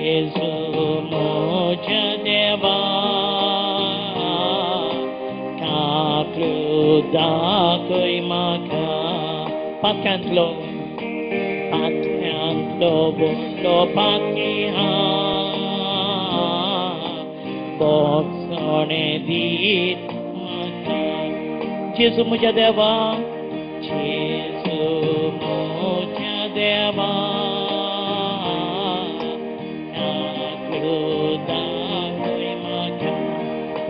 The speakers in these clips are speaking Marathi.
Jesu moja deva kakluda koi maka pakantlo bolo pakiha boksone dit maka Jesu moja deva Jesu moja deva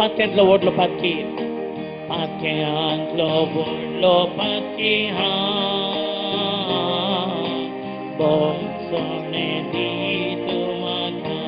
Pakentlo word lo paki Pakentlo word lo paki ha Bongsone dito maka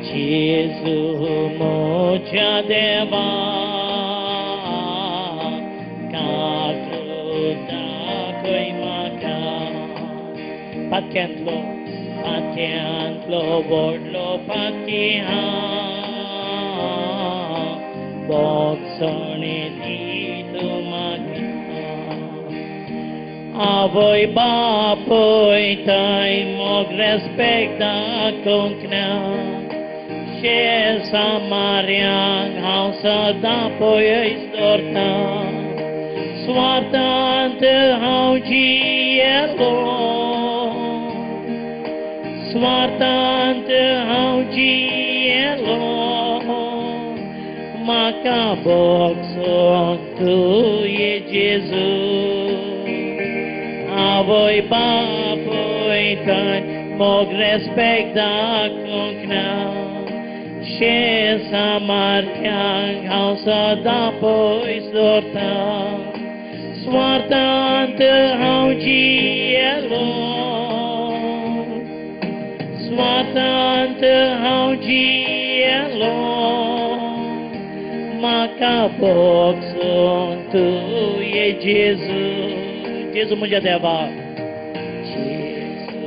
Jesu moja deva kakluda koi maka Pakentlo borlo pakiha boksone dito maka Avoy bapoy tay mog respekta konkna She Samariang hausa dapoy istorta Swatante hauji elo Swatante hauji elo Makabokson tu ye Jesu Avoy bapoy tan mog respekta konkna She Samartyang hausa dapoy sorta Swartante hauji elo Swartante hauji elo Makabokson tu ye Jesu Jesu moja deva Jesu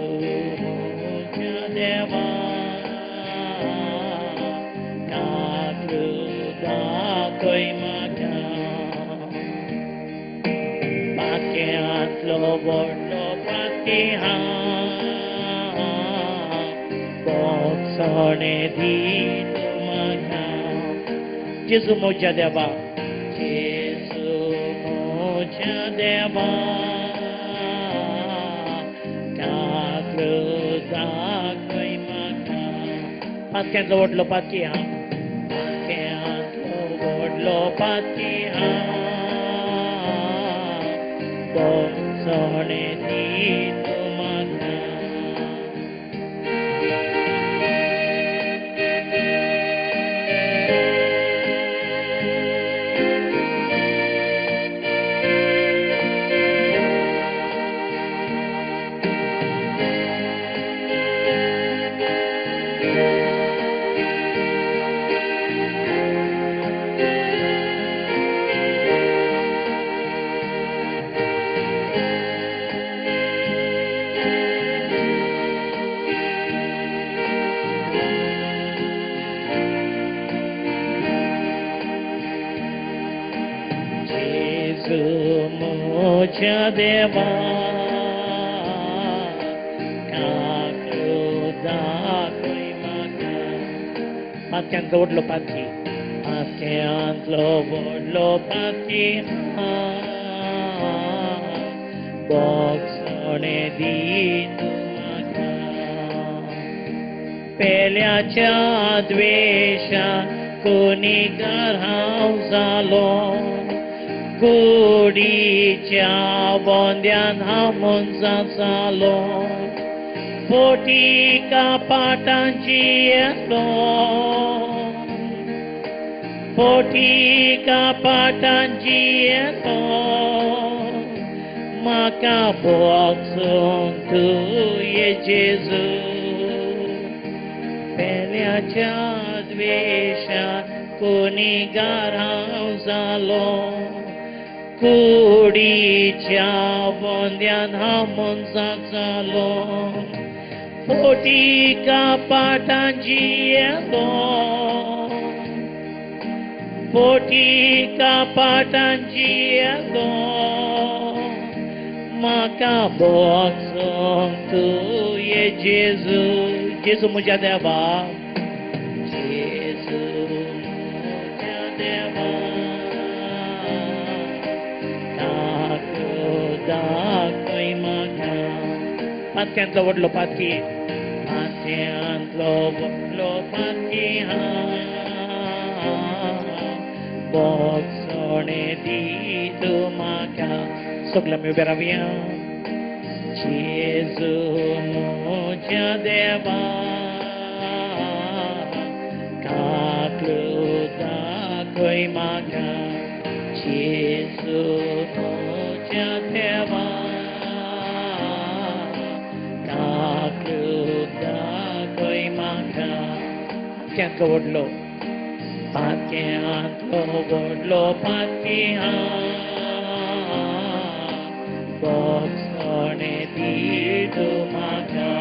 moja deva koi maka Pakentlo borlo pakiha boksone dito maka Jesu moja deva Jesu moja deva kakluda koi maka Pakentlo borlo pakiha lo patiha boksone dito maka moja deva kakluda koi maka Pakentlo word lo paki Pakentlo word lo paki boksone dito maka Pelyacha dvesha kunigar hausalo Kudicha bondyan hamon salon Potika patanchi elo पोटी कापाटांची येतो म्हाका बोगसून तुये जेजू पेल्याच्या द्वेशान कुणीगारां जालो कुडीच्या बोंद्यान हांव मनशाक जालो पोटी कापाटांची येतो पोटी कापाटांची येतो म्हाका बोगसून तुये जेजू जेजू म्हज्या देवा जेजू म्हज्या देवा दाखय म्हाका पातक्यांतलो व्हडलो पातकी पातक्यांतलो व्हडलो पातकी बोगसोणे दी तूं म्हाका सगळें आमी उबे रावया जेजू म्हज्या देवा काकलो दाखय म्हाका जेजू म्हज्या देवा काकलो दाखय म्हाका पातक्यांतलो व्हडलो पातक्यांतलो व्हडलो पातकी बोगसोणे दी तूं म्हाका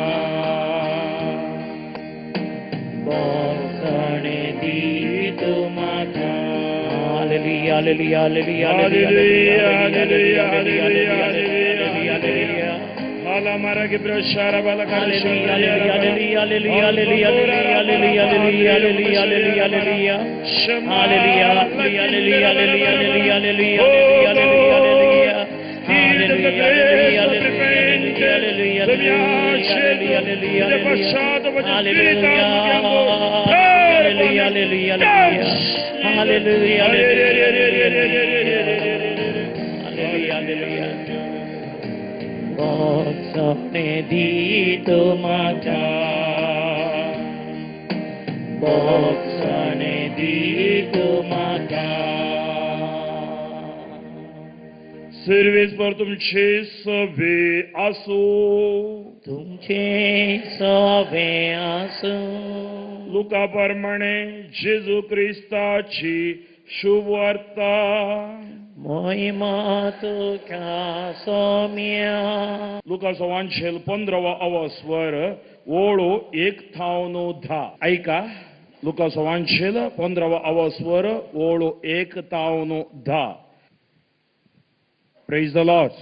बोगसोणे दी तूं म्हाका hallelujah hallelujah hallelujah hallelujah hallelujah hallelujah hallelujah हाला मारा के प्रशारा बाला hallelujah hallelujah hallelujah hallelujah hallelujah hallelujah hallelujah hallelujah hallelujah hallelujah hallelujah hallelujah hallelujah hallelujah बोगसोणे दी तूं म्हाका बोगसोणे दी तूं म्हाका सर्वेस पर तुमचे सवे आसो तुमचे सवे आसो लुका प्रमाणे जेजू क्रिस्ताची शुभ वार्ता महिमा तुका सोम्या लुका सवांशेल 15वा अवस्वर ओळो 1:10 ऐका लुका सवांशेल 15वा अवस्वर ओळो 1:10 प्रेज द लॉर्ड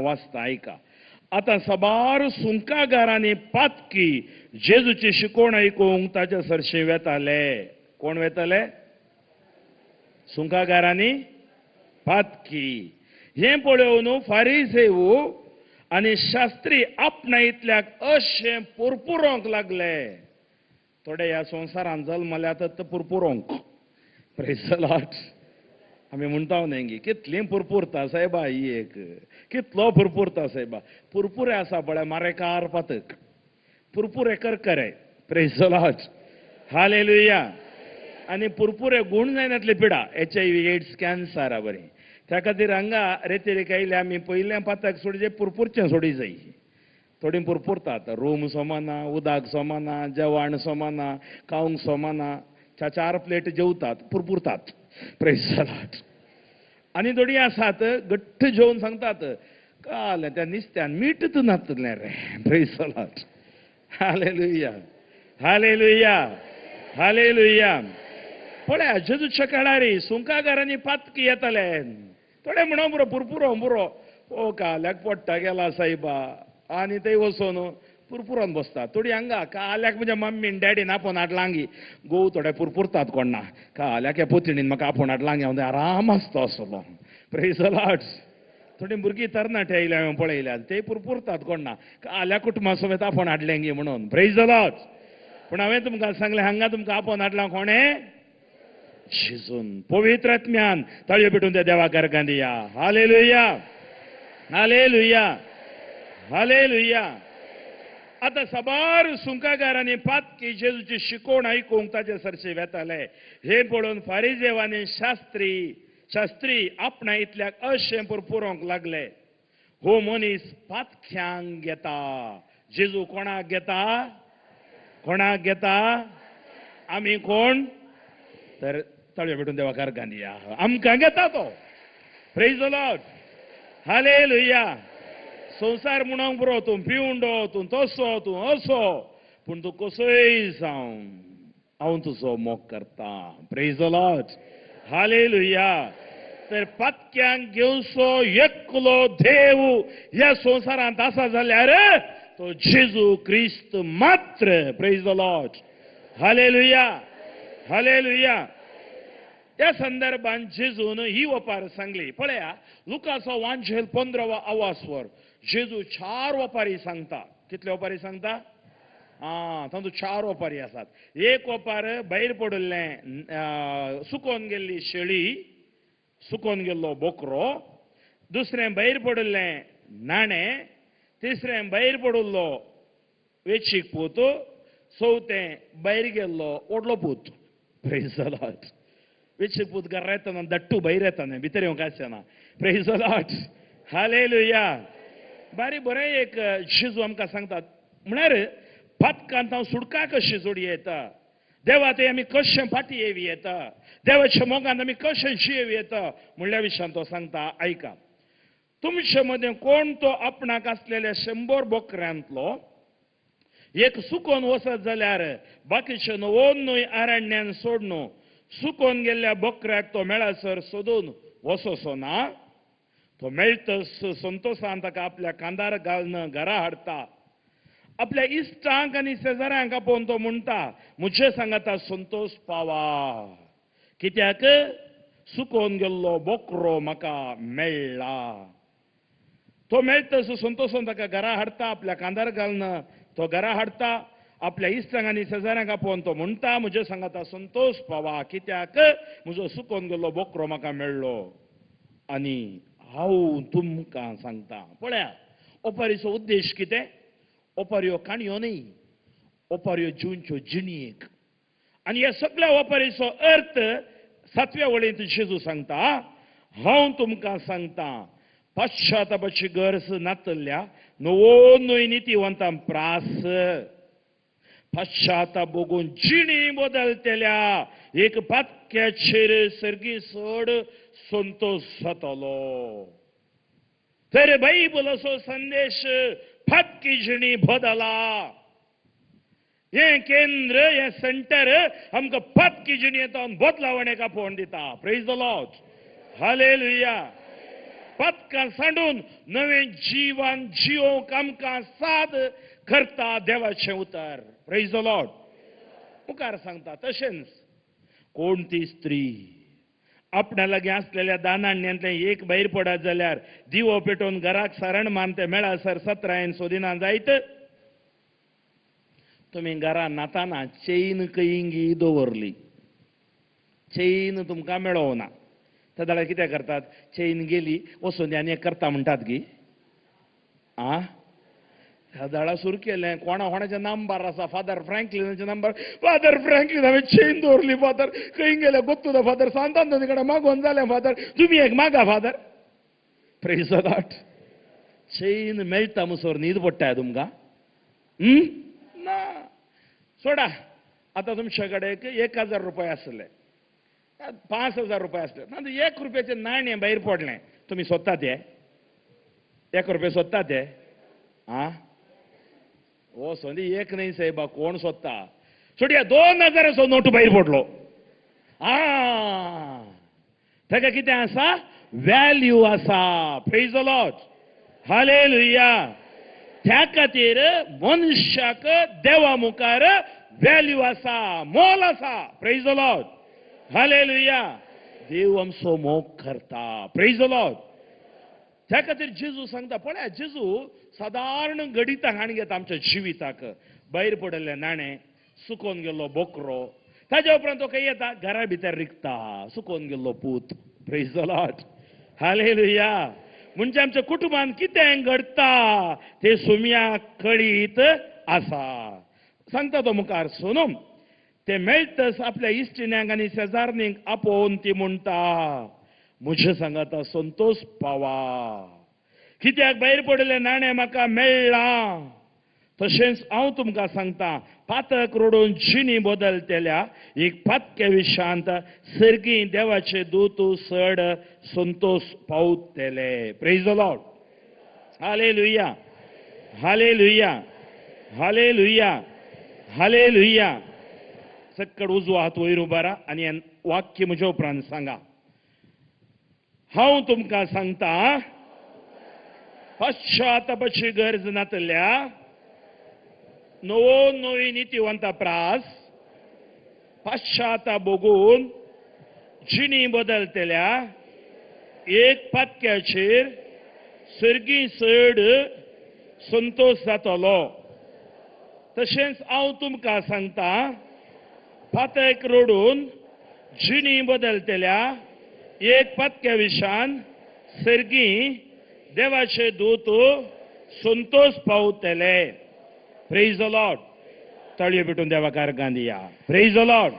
वाचता ऐका आता सबार सुंकागारांनी पातकी जेजूची शिकोवण ऐकूंक ताच्या सरशी वेताले कोण वेताले सुंकागारांनी पातकी हे पळोवन फारिसेव आनी शास्त्री आपणायतल्याक अशें पुरपुरोंक लागले थोडे ह्या संवसारांत जल्मल्यात पुरपुरोंक प्रेज द लॉर्ड आमी म्हणटा न्ही कितली पुरपुरता सायबा ही एक कितलो पुरपुरता सायबा पुरपुरे आसा पळय मारेकार पातक पुरपुरे करकरे प्रेज द लॉर्ड हालेलुया आनी पुरपुरे गुण जायनातले पिडा HIV AIDS कॅन्सर बरी त्या खातीर हांगा रेतेरेक आयले आमी पयलें पातक सोडचे पुरपुरचें सोडी जाय थोडी पुरपुरतात रूम सोमाना उदक सोमाना जेवण सोमाना खावंक सोमाना 4 प्लेट जेवतात पुरपुरतात प्रेज द लॉर्ड आनी थोडी आसात गठ्ठ जेवन सांगतात काल त्या नुस्त्यान मीठच नातलें रे praise the Lord hallelujah hallelujah hallelujah पळय जेजूच्या काळार सुंकागारांनी पातकी येताले थोडे म्हणो बरो पुरपुरो बुरो ओ काल्याक पडटा गेला सायबा आनी थंय वचोन पुरपुरोन बसतात थोडी हांगा काल्याक म्हणजे मम्मीन डॅडीन आपोवन हाडलांगी गोव थोडे पुरपुरतात कोण ना काल्याक ह्या पोतणीन म्हाका आपोवन हाडलांगी हांव आराम आसता आसलो प्रेज द लॉर्ड थोडी भुरगीं तरणाटे आयल्या हांवें पळयल्यात ते पुरपुरतात कोण ना काल्या कुटुंबा समेत आपोवन हाडलेंगी म्हणून प्रेज द लॉर्ड पूण हांवें तुमकां सांगलें हांगा तुमकां आपोवन हाडलां कोणें शिजून पवित्र आत्म्यान ताळयो पेटून त्या देवाक कारकां दिया हालेलुया हालेलुया हालेलुया आता साबार सुंकागारांनी पातकी जेजूची शिकोवण ऐकूंक ताचे सरचे वेताले. हे पळोवन फारिजेव आनी शास्त्री आपणा इतल्याक अशें पुरोंक लागले. हो मनीस पातख्यांक घेता. जेजू कोणाक घेता? कोणाक घेता? आमी कोण? तर तळयो भेटून देवा कारकान या. आमकां घेता तो. Praise the Lord. हालेलुया. संसार म्हणूंक पुरो तूं पिवंडो, तूं तसो, तूं असो, पूण तूं कसोय जावं हांव तुजो मोग करता. Praise the Lord. हालेलुया. तर पातक्यांक घेवचो एकलो देव ह्या संवसारांत आसा जाल्यार तो जेजू क्रिस्त मात्र. Praise the Lord. Hallelujah. Hallelujah. त्या संदर्भात जेजून ही वपार सांगली. पळया, लुकाचो वांजेल 15वा आवासवर जेजू 4 वपारी सांगता. कितले वपारी सांगता? तातूंत 4 वपारी आसात. एक वपार भायर पडिल्लें सुकोवन गेल्ली शेळी, सुकोवन गेल्लो बोकरो. दुसरें भायर पडिल्लें नाणें. तिसरें भायर पडिल्लो वेचीक पूत. चवथें भायर गेल्लो व्हडलो पूत. Praise the Lord. वेचीक पूत घरा येतना दट्टू भायर येता न्ही, भितर येवंक आसना. Praise the Lord. हालेलुया. बारी बरें एक जेजू आमकां सांगतात. म्हळ्यार पातकांत हांव सुडका कशी जोडी येता. देवा ते आमी कशें फाटी येवी येता. देवाच्या मोगान आमी कशें जियेव येता म्हणल्या विशयान तो सांगता. ऐका. तुमचे मदें कोण तो आपणाक आसलेल्या 100 बोकऱ्यांतलो एक सुकोवन वचत जाल्यार बाकीचे 99 अरण्यान सोडून सुकोवन गेल्ल्या बोकऱ्याक तो मेळासर सोदून वचोचो ना. तो मेळटस संतोशान ताका आपल्या कांदार घालून घरा हाडटा. आपल्या इश्टांक आनी शेजाऱ्यांक आपोवन तो म्हणटा, म्हजे सांगाता संतोष पावा, कित्याक सुकोवन गेल्लो बोकरो म्हाका मेळ्ळा. तो मेळटस संतोशान ताका घरा हाडटा. आपल्या कांदार घालून तो घरा हाडटा. आपल्या इश्टांक आनी शेजाऱ्यांक आपोवन तो म्हणटा, म्हजे सांगाता संतोष पावा, कित्याक म्हजो सुकोवन गेल्लो बोकरो म्हाका मेळ्ळो. आनी हांव तुमकां सांगता. पळया, ओपारीचो उद्देश कितें? ओपाऱ्यो काणयो न्ही, ओपाऱ्यो जिवंच्यो जिणयेक. आनी ह्या सगळ्या ओपारीचो अर्थ 7व्या वळेंत जेजू सांगता, हांव तुमकां सांगता, पाश्चातापाची गरज नातल्ल्या 99 नितीवंतां प्रास. पाश्चाताप भोगून जिणी बदलतेल्या एक पातक्याचेर सर्गीसोड संतोष जातलो. तर बायबलाचो संदेश फाटकी जिणी बदला. हे केंद्र, हे सेंटर आमकां फाटकी जिणयेंतल्यान बदलावणेक आपोवन दिता. Praise the Lord. हालेलुया. पातकां सांडून नवें जिवन जिवोवंक आमकां साद करता देवाचें उतर. Praise the Lord. मुखार सांगता तशेंच कोण ती स्त्री आपणा लागीं आसलेल्या दानाण्यांतलें एक भायर पडत जाल्यार दिवो पेटोवन घराक सारण मान ते मेळासर 17 सोदिना जायत. तुमी घरान नाताना चेन कयिंगी दवरली, चेन तुमकां मेळोवना. त्या दाळा कितें करतात? चेन गेली वचून आनी एक करता म्हणटात गी. ह्या दाळा सुरू केलें. कोणाचें नंबर आसा? फादर फ्रँकलिनाचे नंबर. फादर फ्रँकलिन हांवें चेन दवरली फादर. खंय गेले गोत्तुदा फादर. सांतान तुजे कडेन मागोवन जालें फादर. तुमी एक मागा father. Praise the Lord. Chain मेळटा मुसोर न्हीद पडटा तुमकां? ना. सोडा. आतां तुमचे कडेन 1000 रुपया आसले, 5000 रुपया आसले, ना 1 रुपयाचें नाणें भायर पडलें. तुमी सोदतात ते? 1 रुपया सोदतात ते? हो सोदी एक न्ही साहेबा, कोण सोदता? सोडिया 2000चो नोट भायर पडलो. ताका कितें आसा? व्हॅल्यू आसा. Praise the Lord. हालेलुया. त्या खातीर मनशाक देवा मुखार व्हॅल्यू आसा, मोल आसा. Praise the Lord. हालेलुया. देव आमचो मोग करता. Praise the Lord. त्या खातीर जेजू सांगता. पळया, जेजू सादारण गडिता हाण घेता आमच्या जिविताक. भायर पडिल्लें नाणें, सुकोवन गेल्लो बोकरो, ताज्या उपरांत तो खंय येता? घरा भितर रिकता. सुकोवन गेल्लो पूत. Praise the Lord. हालेलुया. म्हणजे आमच्या कुटुंबान कितें घडटा ते सुमयाक कळीत आसा. सांगता तो मुखार सोनूम ते मेळटस आपल्या इश्टिण्यांक आनी शेजारणींक आपोवन ती म्हणटा म्हजे सांगाता संतोष पावा. कित्याक भायर पडले नाणें म्हाका मेळ्ळां तशेंच हांव तुमकां सांगता पातक रोडून जिणी बदलतेल्या एक पातक्या विशांत सर्गी देवाचे दूत चड संतोष पावतले. Praise the Lord. Hallelujah hallelujah hallelujah hallelujah. सक्कड उजवा हात वयर उबारा आनी हें वाक्य म्हज्या उपरांत सांगा. हांव तुमकां सांगता पश्चातापाची गरज नातल्या नवी नितीवंत प्रास पाश्चाताप भोगून जिणी बदलतेल्या एक पातक्याचेर सर्गी चड संतोष जातलो. तशेंच हांव तुमकां सांगता पातक रोडून जिणी बदलतेल्या एक पातक्या विशान सर्गी देवाचे दूत संतोष पावतले. Praise the Lord. तळयो पेटून देवाकार गांदिया. Praise the Lord.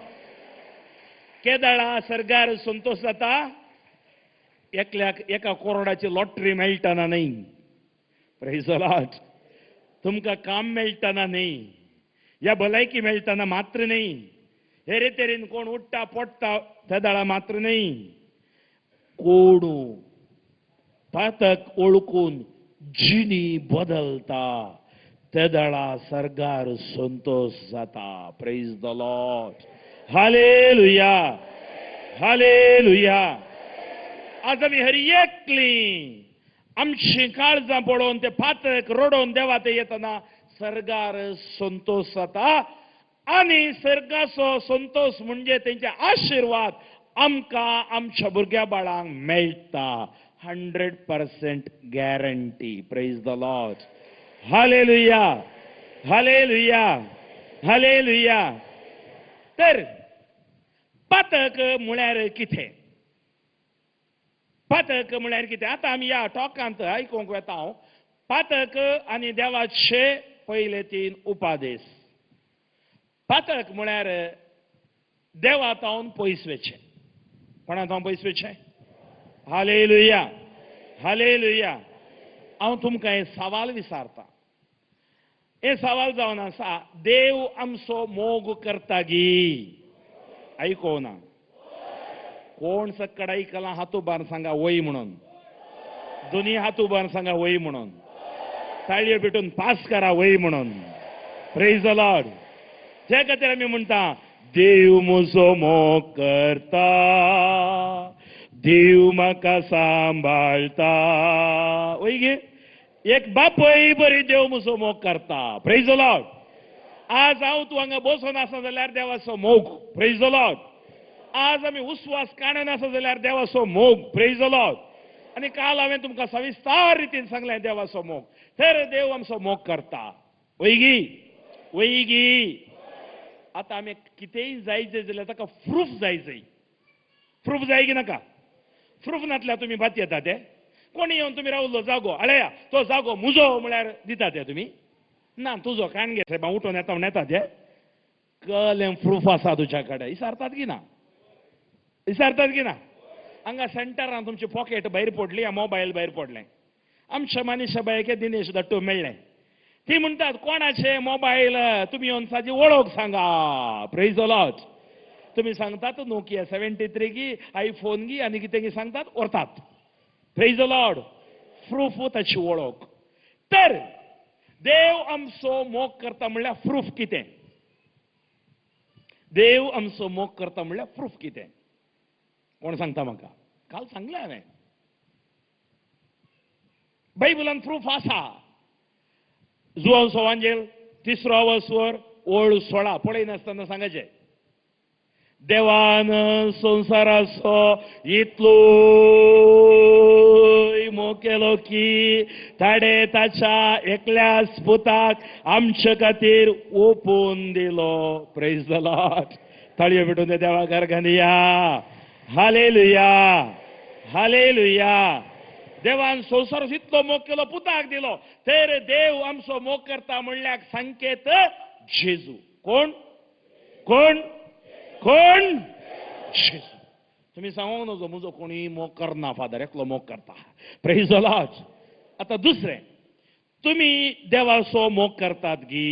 केदाळा सरकार संतोष जाता एकल्याक एका करोडाची लॉटरी मेळटना न्ही. Praise the Lord. तुमकां काम मेळटना न्ही, या भलायकी मेळटना मात्र न्ही, हे तरेन कोण उठटा पडटा त्या दाळा मात्र न्ही. कोण पातक ओळखून जिणी बदलता त्या दाळा सरकार संतोष जाता. Praise the Lord. Hallelujah hallelujah. आज आमी हर एकली आमची काळजां पळोवन ते पातक रडोवन देवा ते येतना सरकार संतोष जाता. आनी सर्गाचो संतोष म्हणजे तेंचे आशिर्वाद आमकां आमच्या भुरग्या बाळांक मेळटा. 100% guarantee. Praise the Lord. Hallelujah hallelujah hallelujah. तर पातक म्हळ्यार कितें? पातक म्हळ्यार कितें? आतां आमी ह्या टॉकांत आयकूंक येता हांव पातक आनी देवाचे पयले 3 उपादेश. पातक म्हळ्यार देवातावन पयस वचचें. कोणातावन पयस वचचें? Hallelujah hallelujah. हांव तुमकां हे सवाल विचारता. हे सवाल जावन आसा देव आमचो मोग करता गी. आयकोना कोण सक्कड आयकलां हात उबार सांगा वय म्हणून. दोनी हात उबार सांगा वय म्हणून. ताळयो पेटून पास करा वय म्हणून. Praise the Lord. त्या खातीर आमी म्हणटा देव म्हजो मोग करता, देव म्हाका सांबाळटा. वय गे एक बापय बरी देव म्हजो मोग करता. Praise the Lord. आज हांव तूं हांगा बसून आसा जाल्यार देवाचो मोग. Praise the Lord. आज आमी उस्वास काडून आसा जाल्यार देवाचो मोग. Praise the Lord. आनी काल हांवें तुमकां सविस्तार रितीन सांगलें देवाचो मोग. तर देव आमचो मोग करता. वैगी वैगी. आतां आमी कितेंय जायचें जाल्यार ताका प्रूफ जाय. प्रूफ जाय की नाका? प्रूफ नासल्यार तुमी बात येता ते कोणी येवन तुमी रावल्लो जागो आळया तो जागो म्हजो म्हळ्यार दिता ते तुमी ना तुजो काण घे साहेब उठोन येता म्हण येता ते कळ्ळें प्रूफ आसा तुज्या कडेन विचारतात की ना? विचारतात की ना? हांगा सेंटरान तुमची पॉकेट भायर पडली मोबायल भायर पडलें. आमच्या मनीस बायके दिनेश दट्टू मेळ्ळें. ती म्हणटात कोणाचे मोबायल तुमी येवन ताची वळख सांगा. Praise the Lord. तुमी सांगतात नोकिया 73 गी आयफोन गी आनी कितें गी सांगतात व्हरतात. Praise the Lord. प्रूफ ताची वळख. तर देव आमचो मोग करता म्हणल्यार प्रूफ कितें? देव आमचो मोग करता म्हणल्यार प्रूफ कितें? कोण सांगता म्हाका? काल सांगलें हांवें. बायबलान प्रूफ आसा. जुआंव सवांजेल 3रो वस्वर ओळ 16 पळयनासतना सांगाचें. देवान संवसाराचो इतलो मोग केलो की ताणे ताच्या एकल्याच पुताक आमचे खातीर ओपून दिलो. Praise the Lord. ताळयो पेटून ते देवाकार घालया. Hallelujah hallelujah. देवान संवसार इतलो मोग केलो पुताक दिलो तर देव आमचो मोग करता म्हणल्यार संकेत जेजू कोण कोण कोण जेजू तुम्ही सांगूंक नजो म्हजो कोणी मोग करना फादर एकलो मोग करता प्रेज द लॉर्ड आता दुसरें तुम्ही देवाचो मोग करतात गी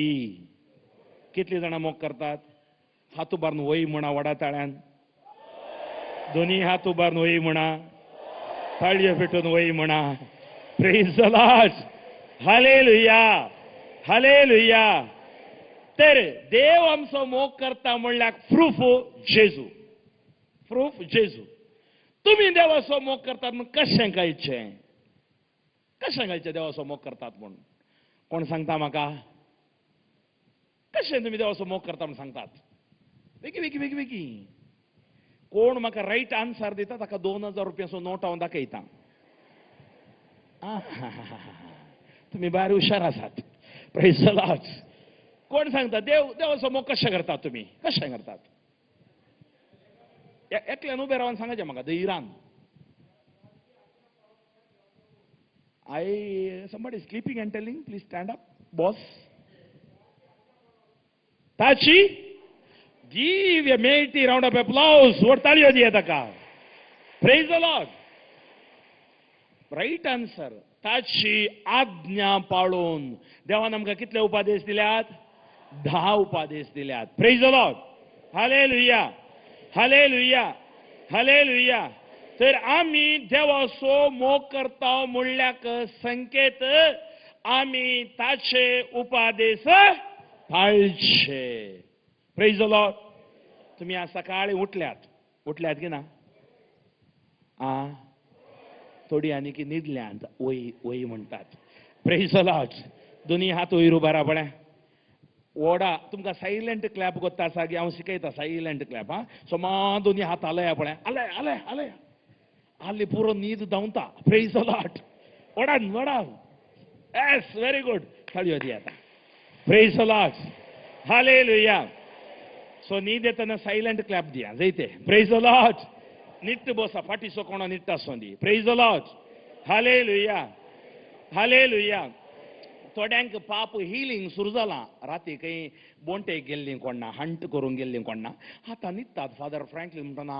कितली जाणां मोग करतात हात उबारून वय म्हणा वडा ताळ्यान दोन्ही हात उबारून वय म्हणा ताळयो पेटून वय म्हणा praise the Lord hallelujah hallelujah तर देव आमचो मोग करता म्हणल्यार प्रूफ जेजू तुम्ही देवाचो मोग करतात म्हण कशें गायचें कशें गायचें देवाचो मोग करतात म्हण कोण सांगता म्हाका कशें तुमी देवाचो मोग करता म्हण सांगतात वेगी वेगी वेगी वेगी कोण म्हाका रायट आन्सर दिता ताका 2000 रुपयाचो नोट हांव दाखयतां तुमी भायर हुशार आसात प्रेज द लॉर्ड कोण सांगता देवाचो मोग कशें करतात तुमी कशें करतात एकल्यान उबें रावन सांगाचें म्हाका धैर्यान somebody is sleeping and telling please stand up boss Tachi give a mighty round of applause what ताळयो दिया ताका praise the Lord right answer ताची आज्ञा पाळून देवान आमकां कितले उपादेश दिल्यात 10 उपादेश दिल्यात praise the Lord hallelujah hallelujah hallelujah तर आम्ही देवाचो मोग करता म्हणल्याक संकेत आम्ही ताचे उपादेश पाळचे प्रेज द लॉर्ड तुम्ही आज सकाळी उठल्यात की ना थोडी आनी की न्हिदल्यात वय म्हणटात प्रेज द लॉर्ड दोनी हात वयर उबा राहा पळय ओडा तुमकां सायलेंट क्लॅप करता आसा की हांव शिकयता सायलेंट क्लॅप समा दोनी हात आलया पळय आलय आली पुरो न्हीद धांवता प्रेज द लॉर्ड ओडान एस व्हेरी गुड ताळयो दी आतां praise the Lord hallelujah so न्हीद येतना सायलेंट क्लॅप दिया जैते प्रेज द लॉर्ड नीट बसा फाटीचो कोणो नीट आसो दी praise the Lord hallelujah hallelujah थोड्यांक पाप हिलिंग सुरू जाला राती खंय बोंटेक गेल्लीं कोणना हंट करूंक गेल्लीं कोणना आतां न्हिदतात फादर फ्रँकलीन म्हणटना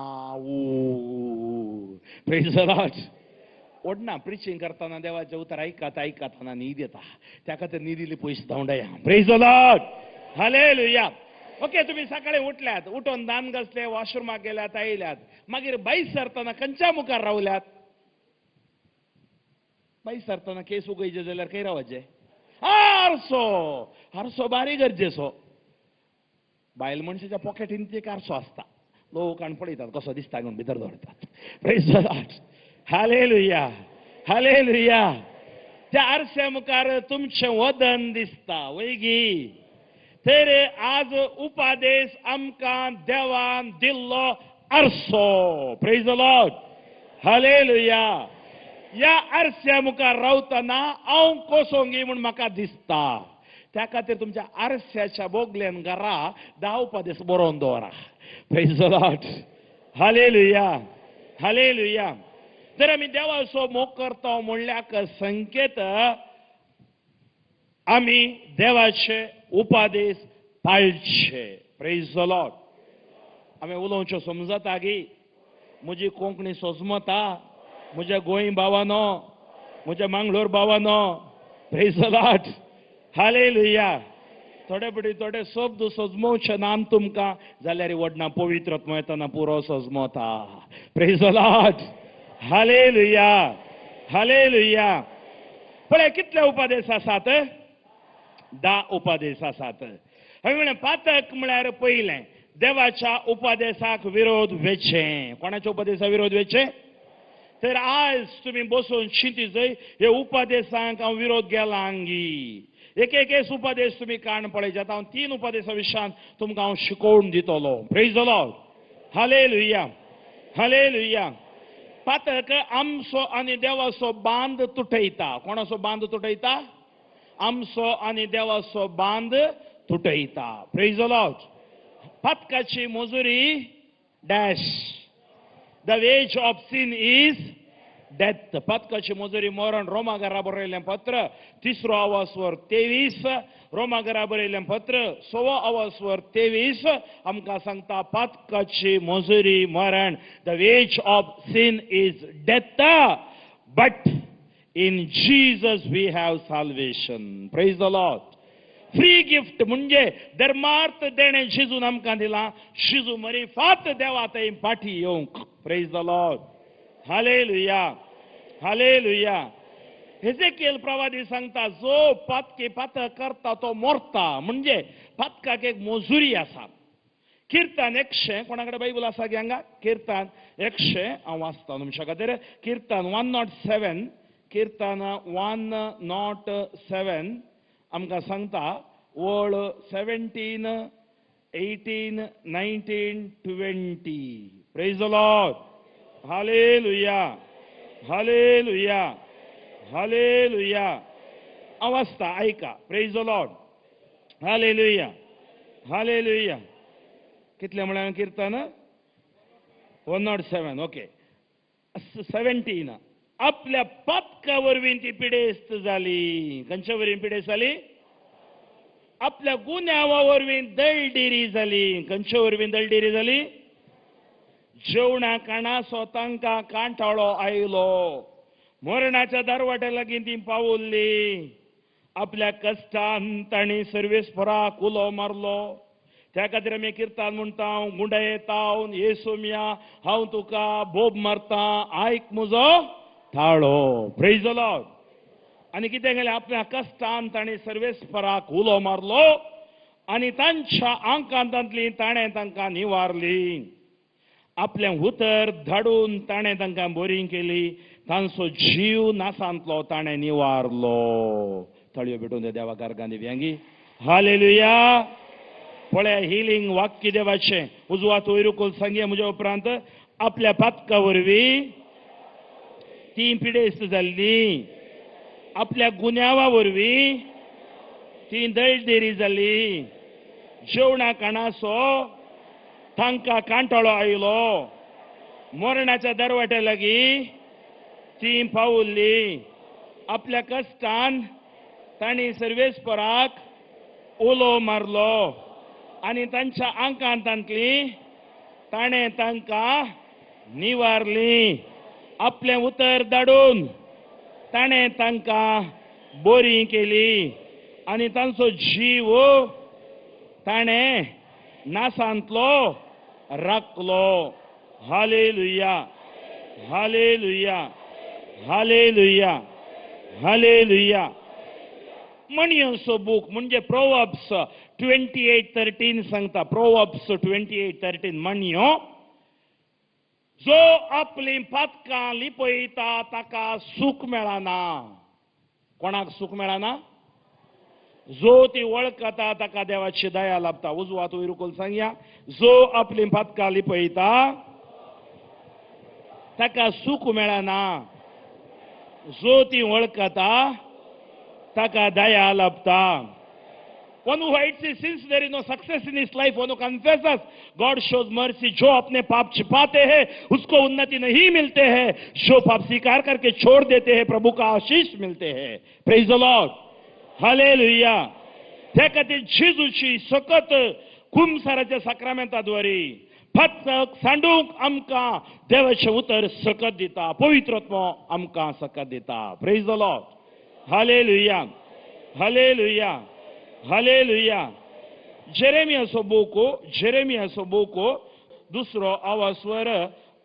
प्रेज द लॉर्ड ओडना प्रिचींग करतना देवाचें उतर आयकतना न्हीद येता त्या खातीर न्हिदिल्ली पयशे धांवडाया praise the Lord hallelujah okay तुम्ही सकाळी उठल्यात उठून दान घासले वॉशरूमाक गेल्यात आयल्यात मागीर बाईस सरतना खंयच्या मुखार रावल्यात बाईस सरतना केस उगयचे जाल्यार खंय रावचे आरसो बारी गरजेचो बायल मनशाच्या पॉकेटीन एक आरसो आसता लोक आनी पळयतात कसो दिसता घेवन भितर दवरतात praise the Lord hallelujah hallelujah त्या आरस्या मुखार तुमचें वदन दिसता वैगी तर आज उपादेश आमकां देवान दिल्लो आरसो प्रेज द लॉर्ड हालेलुया या आरस्या मुखार रावतना हांव कोसोंगी म्हूण म्हाका दिसता त्या खातीर तुमच्या आरस्याच्या बोगल्यान घरा 10 उपादेश बरोवन दवरा praise the Lord hallelujah hallelujah जर आमी देवाचो मोग करता म्हणल्याक संकेत आमी देवाचे उपादेश पाळचे प्रेज द लॉर्ड आमी उलोवच्यो समजता गी म्हजी कोंकणी सजमता म्हज्या गोंय भावानो म्हज्या मंगळूर भावानो प्रेज द लॉर्ड हालेलुया थोडे बडी थोडे शब्द सजमोवचे नान तुमकां जाल्यार वडना पवित्र आत्मो येतना पुरो सजमोता praise the Lord hallelujah hallelujah पळय कितले उपादेश आसात 10 उपादेश आसात हांवें म्हळें पातक म्हळ्यार पयलें देवाच्या उपादेशाक विरोध वेचचें कोणाच्या उपादेशाक विरोध वेचचें तर आज तुम्ही बसून चिंती जय हे उपादेशांक हांव विरोध केला अंगी एक उपादेश तुम्ही काण पळयच्यात हांव 3 उपादेशा विशयान तुमकां हांव शिकोवन दितलो praise the Lord hallelujah hallelujah पातक आमचो आनी देवाचो बांद तुटयता कोणाचो बांद तुटयता आमचो आनी देवाचो बांद तुटयता प्रेज द लॉर्ड पातकाची मजुरी dash The wage of sin is death पातकाची मजुरी मरण रोमागारा बरयलें पत्र तिसरो आवाजवर 23 रोमागारा बरयलें पत्र 6 आवाजवर 23 आमकां सांगता पातकाची मजुरी मरण the ways of sin is death but in Jesus we have salvation. Praise the Lord. Free gift म्हणजे धर्मार्थ देणे शिजून आमकां दिला शिजू मरी फात देवा थंय फाटी येवंक. Praise the Lord. Hallelujah hallelujah. Ezekiel प्रवादी सांगता जो पातकी पात करता तो मोरता म्हणजे पातकाक एक मजुरी आसा. कीर्तन 100 कोणाकडे बायबल आसा की हांगा कीर्तन 100 हांव वाचता तुमच्या खातीर. कीर्तन 107 कीर्तन 107 आमकां सांगता वळ 17 18 19 20. Praise the Lord. Hallelujah hallelujah hallelujah. हांव वाचता ऐका. Praise the Lord. Hallelujah hallelujah. कितले म्हळ्यार कीर्तन 107 ओके 17. आपल्या पातका वरवीं ती पिडेस्त जाली. खंयच्या वरवीं पिडेस्त जाली? आपल्या गुन्यांवा वरवीं दळडिरी जाली. खंयच्या वरवीं दळडिरी जाली? जेवणा काणाचो तांकां कांठाळो आयलो. मरणाच्या दारवाट्या लागीं ती पावुल्ली. आपल्या कश्टान तांणी सर्वेस्पराक उलो मारलो. त्या खातीर आमी कीर्तन म्हणटा गुंडायेता येसुमिया हांव तुका बोब मारता आयक म्हजो थाळो. Praise the Lord. आनी कितें केलें आपल्या कश्टान तांणी सर्वेस्पराक उलो मारलो आनी तांच्या आंकांतांतली ताणें तांकां निवारली. आपलें उतर धाडून ताणें तांकां बरी केली. तांचो जीव नासांतलो ताणें निवारलो. थळयो भेटून दे देवा कारगां दिव्यांगी. हालेलुया. पळया हिलिंग वाक्य देवाचें उजवात वैरुकोल सांगया म्हज्या उपरांत. आपल्या पातका वरवीं ती पिडेस्त जाल्ली. आपल्या गुन्यांवा वरवीं ती दळदेरी जाल्ली. जेवणा काणाचो तांकां कांठाळो आयलो. मरणाच्या दरवाट्या लागीं ती पावुल्ली. आपल्या कश्टान तांणी सर्वेस्पराक उलो मारलो आनी तांच्या आंकांतांतली ताणें तांकां निवारली. आपलें उतर धाडून ताणें तांकां बरी केली आनी तांचो जीव ताणें नासांतलो राखलो. Hallelujah hallelujah hallelujah hallelujah. म्हणयोचो बूक म्हणजे प्रोवर्ब्स 28:13 सांगता. प्रोवर्ब्स 28:13 म्हणयो जो आपली पातकां लिपयता ताका सूख मेळना. कोणाक सूख मेळना? जो ती वळखता ताका देवाची दया लाभता. उजवात वैरुकोल सांगया. जो आपली पातकां लिपयता ताका सूख मेळना. जो ती वळखता ताका दया लाभता. One who hides his sins, there is no success in his life. One who confesses, God shows mercy. जो अपने पाप छिपाते हैं उसको उन्नति नहीं मिलते हैं. जो पाप स्वीकार करके छोड़ देते हैं प्रभु का आशीष मिलते हैं. Praise the Lord. हालेलुया. त्या खातीर जेजूची सकत कुमसाराच्या साक्रामेंताद्वारे फक्त सांडूंक आमकां देवाचें उतर सकत दिता. पवित्र आत्मो आमकां सकत दिता. Praise the Lord. Hallelujah hallelujah hallelujah. जेरेमियाचो बुको दुसरो आवाजवर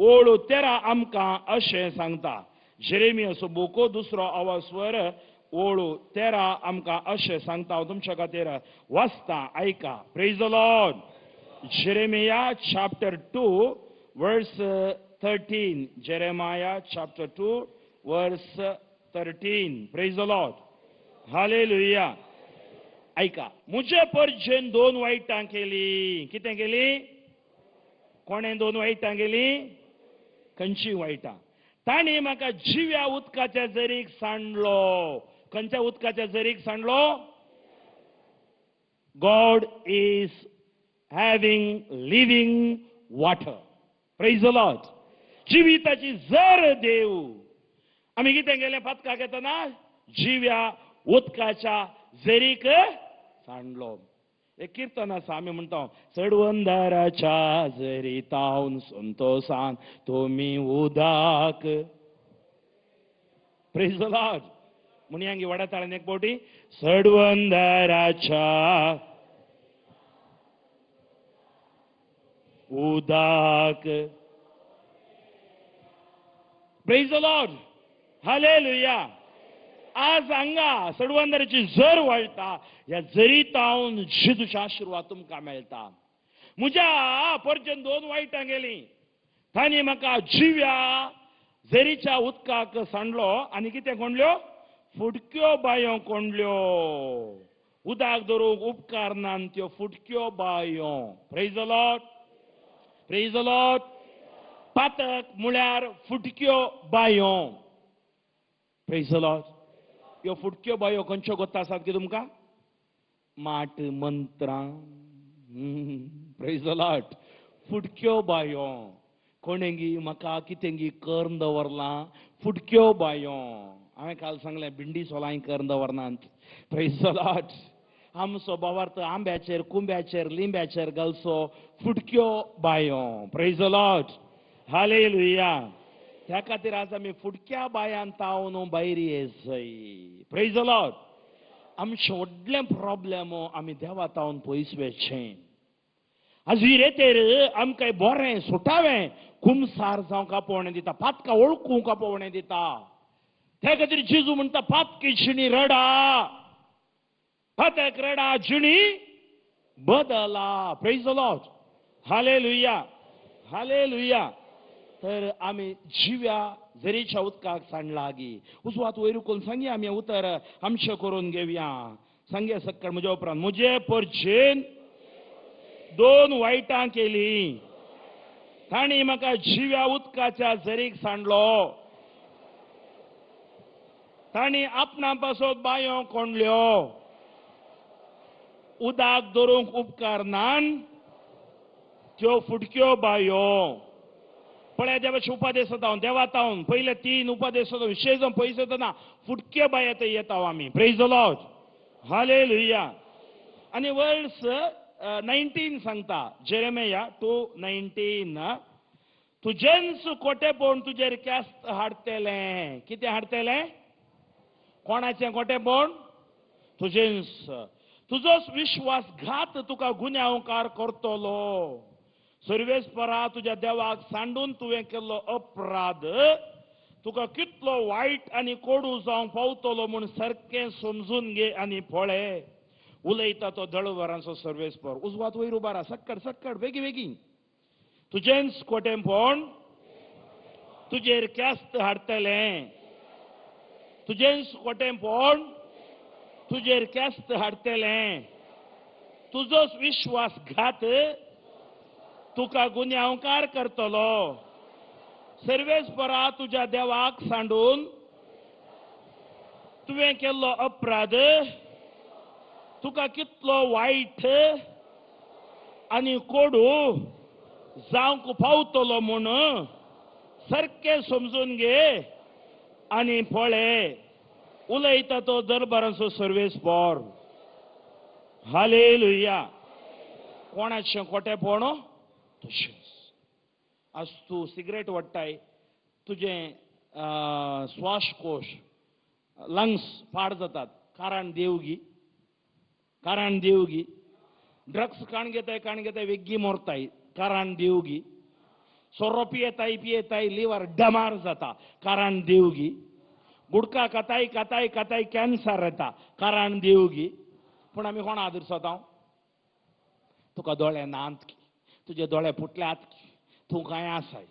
ओळ 13 आमकां अशें सांगता. जेरेमियाचो बुको दुसरो आवाजवर ओळ 13 आमकां अशें सांगता. हांव तुमच्या खातीर वाचता ऐका. Praise the Lord. Jeremiah chapter 2 verse 13. Jeremiah chapter 2 verse 13. Praise the Lord. Hallelujah. ऐका. मुझे पर्जेन 2 वायटां केली. कितें केली? कोणें 2 वायटां केली? खंयची वायटां? ताणी म्हाका जिव्या उदकाच्या झरीक सांडलो. खंयच्या उदकाच्या झरीक सांडलो? God is having living water. Praise the Lord. जिविताची झर देव आम्ही कितें गेले पदकाक येतना जिव्या उदकाच्या झरीक सांडलो. एक कीर्तन आसा आमी म्हणटा सडवंदाराच्या झरीतावन संतोषान तुमी उदाक. Praise the Lord. मुनियांगी वड्या ताळ्यान एक पावटी सडवंदाराच्या उदाक. Praise the Lord. हालेलुया. आज हांगा सडवंदराची झर वळटा. ह्या झरीतावन जेजूचे आशिर्वाद तुमकां मेळटा. म्हज्या परजन 2 वायटां गेलीं. तांणी म्हाका जिव्या झरीच्या उदकाक सांडलो आनी कितें कोंडल्यो फुडक्यो बांयो कोंडल्यो. उदक धरूंक उपकार नान त्यो फुडक्यो बांयो. Praise the Lord. Praise the Lord. पातक म्हळ्यार फुडक्यो बांयो. Praise the Lord. ह्यो फुडक्यो बांयो खंयच्यो गोत्ता आसात की तुमकां? माट मंत्रां. Praise the Lord. फुडक्यो बांयो. कोणेंगी म्हाका कितेंगी करून दवरलां फुडक्यो बांयो. हांवें काल सांगलें भिंडी सोलांय करून दवरनात. Praise the Lord. आमचो भावार्थ आंब्याचेर कुंब्याचेर लिंब्याचेर घालचो फुडक्यो बांयो. Praise the Lord. हालेलुया. त्या खातीर आज आमी फुडक्या बांयान तावन भायर येयसय. Praise the Lord. आमचें व्हडलें प्रॉब्लेम आमी देवा तावन पयसवेचें. आज हिरेतेर आमकां बरें सुटावें कुमसार जावंक आपोवणें दिता. पातकां वळखूंक आपोवणें दिता. त्या खातीर जेजू म्हणटा पातकी जिणी रडा. पातक रडा जिणी बदला. Praise the Lord. Hallelujah. Hallelujah. तर आमी जिव्या झरीच्या उदकाक सांडलागी. उजवात वयर करून सांगया आमी उतर आमचें करून घेवया. सांगया सक्कळ म्हज्या उपरांत. म्हजे परजेन 2 वायटां केलीं. तांणी म्हाका जिव्या उदकाच्या झरीक सांडलो. तांणी आपणा पासत बांयो कोंडल्यो. उदक धरूंक उपकार नान त्यो फुडक्यो बांयो. पळय देवाचे उपादेश जाता देवा तावन पयले 3 उपादेश विशय जावन पयस येतना फुडक्यो बांयो थंय येता आमी. Praise the Lord. हालेलुया. आनी वर्ड्स 19 सांगता जेरेमिया 2:19 तुजेंच कोटेपण तुजेर क्यास्त हाडटलें. कितें हाडटलें? कोणाचें कोटेपण? तुजेंच. तुजोच विश्वासघात तुका गुन्यांवकार करतलो. सर्वेस्परा तुज्या देवाक सांडून तुवें केल्लो अपराध तुका कितलो वायट आनी कोडू जावंक पावतलो म्हूण सारकें समजून घे आनी पळय. उलयता तो दळवरांचो सर्वेस्पर. उजवात वयर उबा राव. सक्कड सक्कड बेगी बेगीन. तुजेंच कोटेपण तुजेर क्यास्त हाडटलें. तुजेंच कोटेपण तुजेर क्यास्त हाडटलें. तुजोच विश्वासघात तुका गुन्यांवकार करतलो. सर्वेस्परा तुज्या देवाक सांडून तुवें केल्लो अपराध तुका कितलो वायट आनी कोडू जावंक पावतलो म्हूण सारकें समजून घे आनी पळय. उलयता तो दरबाराचो सर्वेस्पर. हालेलुया. कोणाचें कोटेपण? तुजेंच. आज तूं सिगरेट वडटाय तुजें श्वासकोश लंग्स पाड जातात. कारण देवगी. कारण देवगी. ड्रग्स काण घेताय वेग्गी मोरताय. कारण देवगी. सोरो पियेताय लिवर डमार जाता. कारण देवगी. गुडका काताय कॅन्सर येता. कारण देवगी. पूण आमी कोणा आदर सोदां? तुका दोळे नात की तुजे दोळे फुटल्यात की तूं काय आसाय.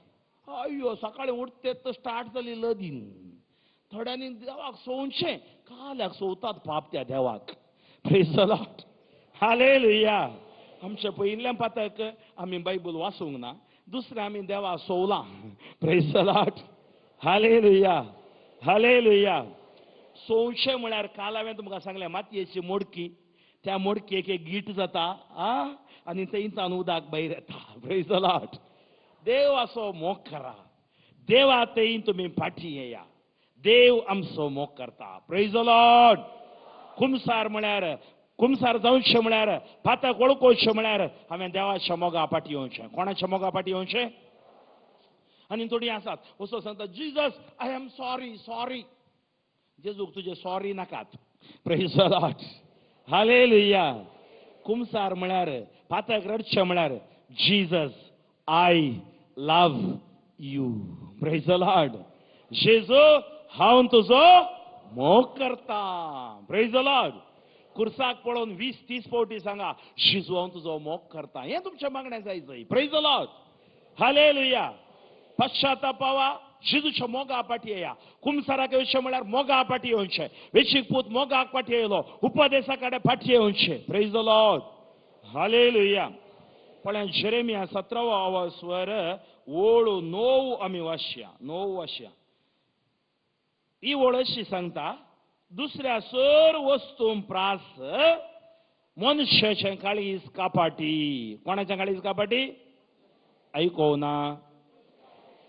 अय्यो सकाळी उठते स्टार्ट जाली लदीन. थोड्यांनी देवाक सोंवचें काल्याक सोवतात पाप त्या देवाक. Praise the Lord. हालेलुया. आमचें पयिल्लें पातक आमी बायबल वाचूंक ना. दुसरें आमी देवा सोवलां. Praise the Lord. Hallelujah. Hallelujah. सोंवचें म्हळ्यार काल हांवें तुमकां सांगलें मातयेची मोडकी. त्या मोडकेक एक गीट जाता आनी थंयच्यान उदक भायर येता. Praise the Lord. देवाचो मोग करा. देवा थंय तुमी फाटी येया. देव आमचो मोग करता. Praise the Lord. कुमसार म्हळ्यार कुमसार जावचें म्हळ्यार फातक वळखोवचें म्हळ्यार हांवें देवाच्या मोगा फाटी येवचें. कोणाच्या मोगा फाटी येवचें? आनी थोडीं आसात असो सांगता, Jesus I am sorry sorry. जेजूक तुजे सॉरी नाकात. Praise the Lord. हालेलुया. कुमसार म्हळ्यार फातक रडचें म्हळ्यार Jesus I love you. Praise the Lord. जेजू हांव तुजो मोग करता. Praise the Lord. कुर्साक पळोवन 20-30 फावटी सांगा, जेजू हांव तुजो मोग करता. हें तुमच्या मागण्या जायचंय. Praise the Lord. हालेलुया. पश्चातापावा, जेजूच्या मोगा फाटी येया. कुमसाराक येवचें म्हळ्यार मोगा फाटी येवचें. वेशीक पूत मोगाक फाटी येयलो, उपदेसा कडेन फाटी येवचें. Praise the Lord. हालेलुया. पळय जेरेमिया 17वा स्वर ओळ 9 आमी वाचया. 9 वाचया. ही ओळ अशी सांगता, दुसऱ्या सर वस्तूं प्रास मनशाचें काळीज कापाटी. कोणाचें काळीज कापाटी? आयकोना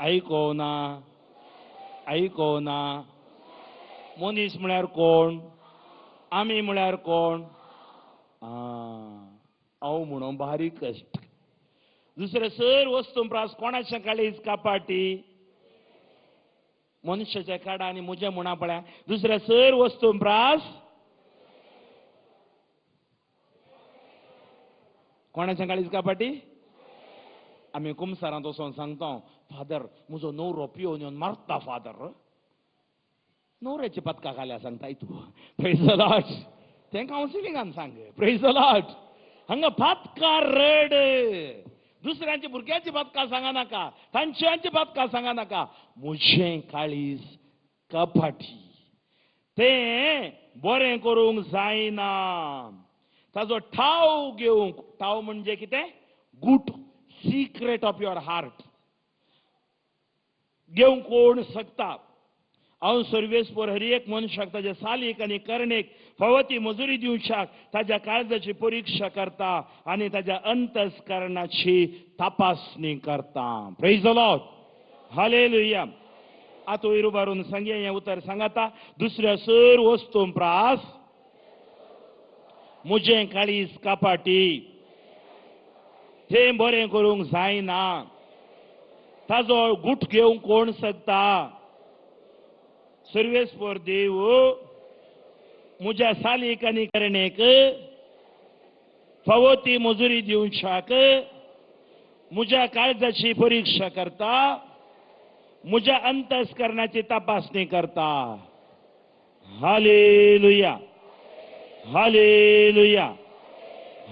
आयकोना आयकोना. मनीस म्हळ्यार कोण? आमी म्हळ्यार कोण? हांव म्हणून बारीक कश्ट. दुसरे सर वस्तूं प्रास कोणाचें काळीज कापाटी? मनुष्याच्या काडा आनी म्हजें म्हणा पळय. दुसऱ्या सर वस्तूं प्रास कोणाचें काळीज कापाटी? आमी कुमसारांत वचोन सांगता, फादर म्हजो न्हवरो पियोन येवन मारता फादर. न्हवऱ्याची पदकां घाल्या सांगताय तूं. Praise the Lord. तें कावन्सिलिंगान सांग. Praise the Lord. हांगा पदकां रड. दुसऱ्यांची भुरग्यांची पदकां सांगा नाका, तांच्यांची पदकां सांगा नाका. म्हजें काळीज कपाटी. तें बरें करूंक जायना. ताजो ठाव घेवंक. ठाव म्हणजे कितें? गूट सिक्रेट ऑफ युअर हार्ट घेवंक कोण शकता? हांव सर्वेस्पर हर एक मनशाक ताच्या सालीक आनी कर्णेक फावो ती मजुरी दिवच्याक ताच्या काळजाची परीक्षा करता आनी ताच्या अंतस्करणाची तपासणी करता. Praise the Lord. हालेलुया. आतां वयर उबारून सांगया हें उतर सांगाता. दुसऱ्या सर वस्तूं प्रास म्हजें काळीज कापाटी. तें बरें करूंक जायना. ताजो गूट घेवंक कोण शकता? सर्वेस्पर देव म्हज्या सालीक आनी कर्णेक फावो ती मजुरी दिवच्याक म्हज्या काळजाची परीक्षा करता, म्हज्या अंतस्करणाची तपासणी करता. Hallelujah. Hallelujah.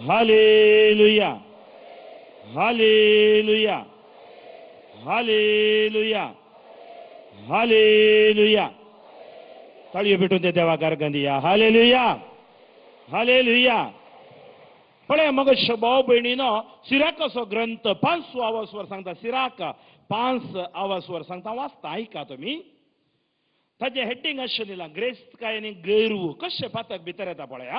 Hallelujah. Hallelujah. Hallelujah. Hallelujah. ताळयो भेटून ते देवा गारगंदिया. हालेलुया. हालेलुया. पळय मग भाव भयणीनो, सिराकाचो ग्रंथ 5वा स्वर सांगता. सिराक 5वा स्वर सांगता. वाचता आयका तुमी. ताजें हेडिंग अशें दिलां, ग्रेस्तकाय आनी गैरव कशें पातक भितर येता पळय.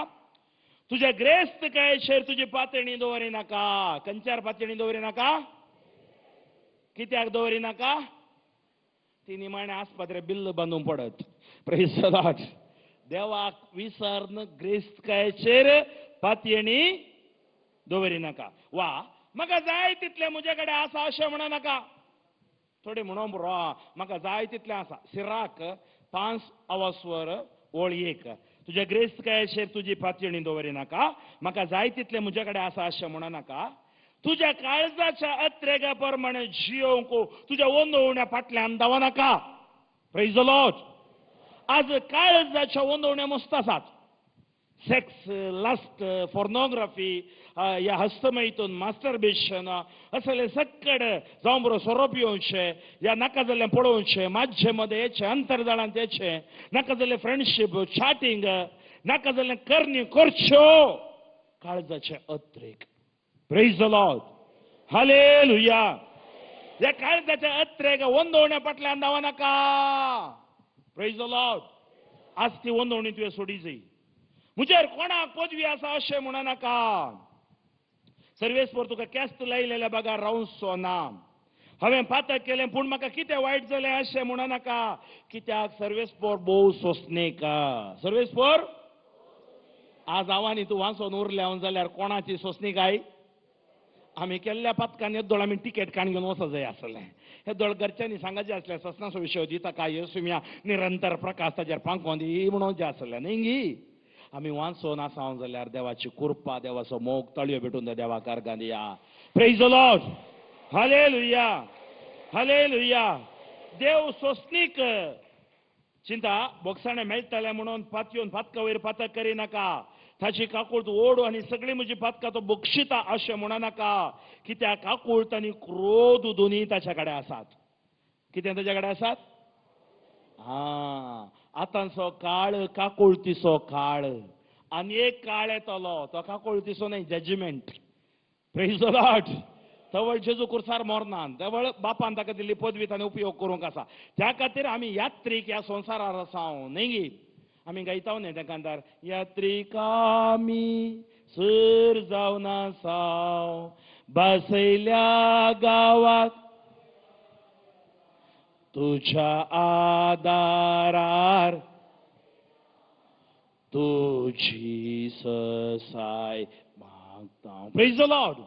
तुज्या ग्रेस्तकायेचेर तुजी पातळणी दवरिनाका. खंयच्यार पातळणी दवरिनाका? कित्याक दवरिनाका? ती निमाणे आस्पत्रे बिल्ल बांदून पडत. Praise the Lord. देवाक विसर्न ग्रेस्तकायेचेर पातयणी दवरिनाका. वा म्हाका जाय तितले म्हजे कडेन आसा अशें म्हणनाका. थोडे म्हणून बरो म्हाका जाय तितलें आसा. सिराक 5वा स्वर ओळ 1. तुज्या ग्रेस्तकायेचेर तुजी पातयणी दवरिनाका. म्हाका जाय तितलें म्हजे कडेन आसा अशें म्हणनाका. तुज्या काळजाच्या अत्रेगा प्रमाणे जियोंक तुज्या वंदवण्या फाटल्यान धांवनाका. Praise the Lord. आज काळजाच्या वंदवण्या मस्त आसात. सेक्स, लस्ट, पोर्नोग्राफी, ह्या हस्तमैथून, मास्टरबेशन असले सक्कड जावं बरो सोरोप येवचें, ह्या नाका जाल्लें पळोवचें, माध्यमध्ये येचें, अंतरजाळांत येचें, नाका जाल्लें फ्रेंडशीप, चॅटिंग, नाका जाल्लें करणी करच्यो काळजाचे अत्रेक. Praise the Lord. हालेलुया. ह्या काळजाच्या अत्रेक वंदवण्या फाटल्यान धांवनाका. Praise the Lord. आज ती वंदवणी तुवें सोडी जाय. म्हजेर कोणाक पदवी आसा अशें म्हणनाका. सर्वेस्पर तुका केस्त लायलेल्या बागार रावचो ना. हांवें पातक केलें पूण म्हाका कितें वायट जालें अशें म्हणू नाका, कित्याक सर्वेस्पोर भोव सोंसणेक सर्वेस्पोर आज आव्हानी तूं वाचून उरल्या जाल्यार कोणाची सोंसणीकाय आमी केल्ल्या पथकान येद्दोळ आमी तिकेट काण घेवन वचूं जाय आसलें. येद्दोळ घरच्यांनी सांगाचें आसलें ससनाचो विशय दिता काय येसुम्या निरंतर प्रकाश ताचेर फांकोन दी म्हणून जें आसलें न्ही गी. आमी वाचून आसां जाल्यार देवाची कृपा देवाचो मोग तळयो भेटून दे देवाक अर्गां दिया. Praise the Lord. Hallelujah hallelujah. देव सोंसणीक चिंता बोगसाणें मेळटलें म्हणून पातयेवन पातका वयर पातक करिनाका. ताची काकूळट ओड आनी सगळीं म्हजी पातकां तो बक्षिता अशें म्हणू नाका, कित्याक काकूळट आनी क्रोध दोनूय ताच्या कडेन आसात. कितें ताच्या कडेन आसात? आतांचो काळ काकूळटीचो काळ. आनी एक काळ येतलो तो काकूळटीचो न्हय, जजमेंट. Praise the Lord. तवळ जेजू कुर्सार मोरना, तवळ बापान ताका दिल्ली पदवी ताणें उपयोग करूंक आसा. त्या खातीर आमी यात्रीक ह्या संवसारार आसां न्ही गी. आमी गायता न्ही तेकांतार यात्रिकामी सर जावन आसां बसयल्या गांवाक तुझ्या आदारार तुझी ससाय मागता. Praise the Lord.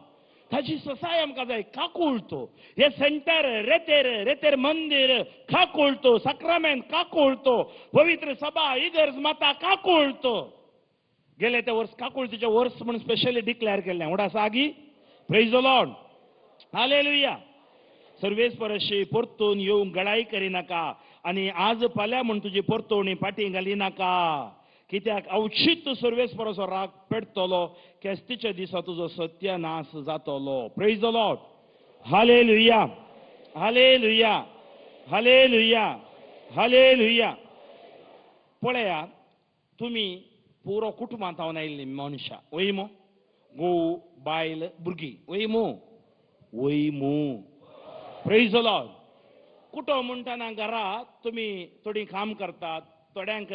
ताची ससाय आमकां जाय. काकूळटो हे सेंटर रेतेर मंदिर काकूळटो, सक्रामेंत काकूळटो, पवित्र सभा इगर्ज माता काकूळटो. गेले ते वर्स काकूळटीचे वर्स म्हणून स्पेशली डिक्लेअर केल्लें उडा सागी. Praise the Lord. हालेलुया. सर्वेस्परशी परतून येवंक गडाई करिनाका आनी आज फाल्यां म्हूण तुजी परतवणी फाटीं घालिनाका, कित्याक अवचित सर्वेस्पराचो राग पेटतलो, केस्तीच्या दिसा तुजो सत्यनाश जातलो. Praise the Lord. Hallelujah hallelujah hallelujah hallelujah. पळयात, तुमी पुरो कुटुंबांत हांव आयिल्लीं मनशां वयमो, घोव बायल भुरगीं वयमो वयमो. Praise the Lord. कुटुंब म्हणटना घरांत तुमी थोडीं काम करतात, थोड्यांक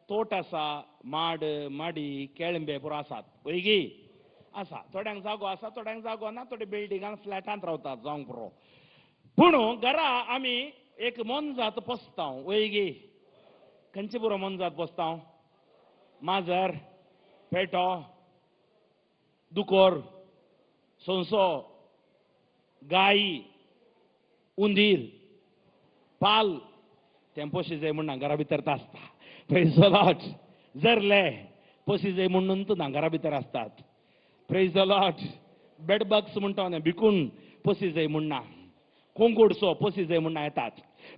तोट आसा, माड माडी केळंबे पुरो आसात वयगी आसा. थोड्यांक जागो आसा, थोड्यांक जागो ना, थोडे बिल्डिंगान फ्लॅटांत रावतात जावंक पुरो. पूण घरा आमी एक मनजात पोसतां वयगी. खंयचे पुरो मनजात पोसतां? माजर, पेटो, दुकोर, सोंसो, गाई, उंदीर, पाल. तें पोशी जाय म्हण घरा भितर आसता. Praise the Lord. जरले पोसी जाय म्हणून घरा भितर असतात. Praise the Lord. बेडबग्स म्हणटा न्ही भिकून पोसी जाय म्हणना, कोंगुडसो पोसी जाय म्हणना येतात.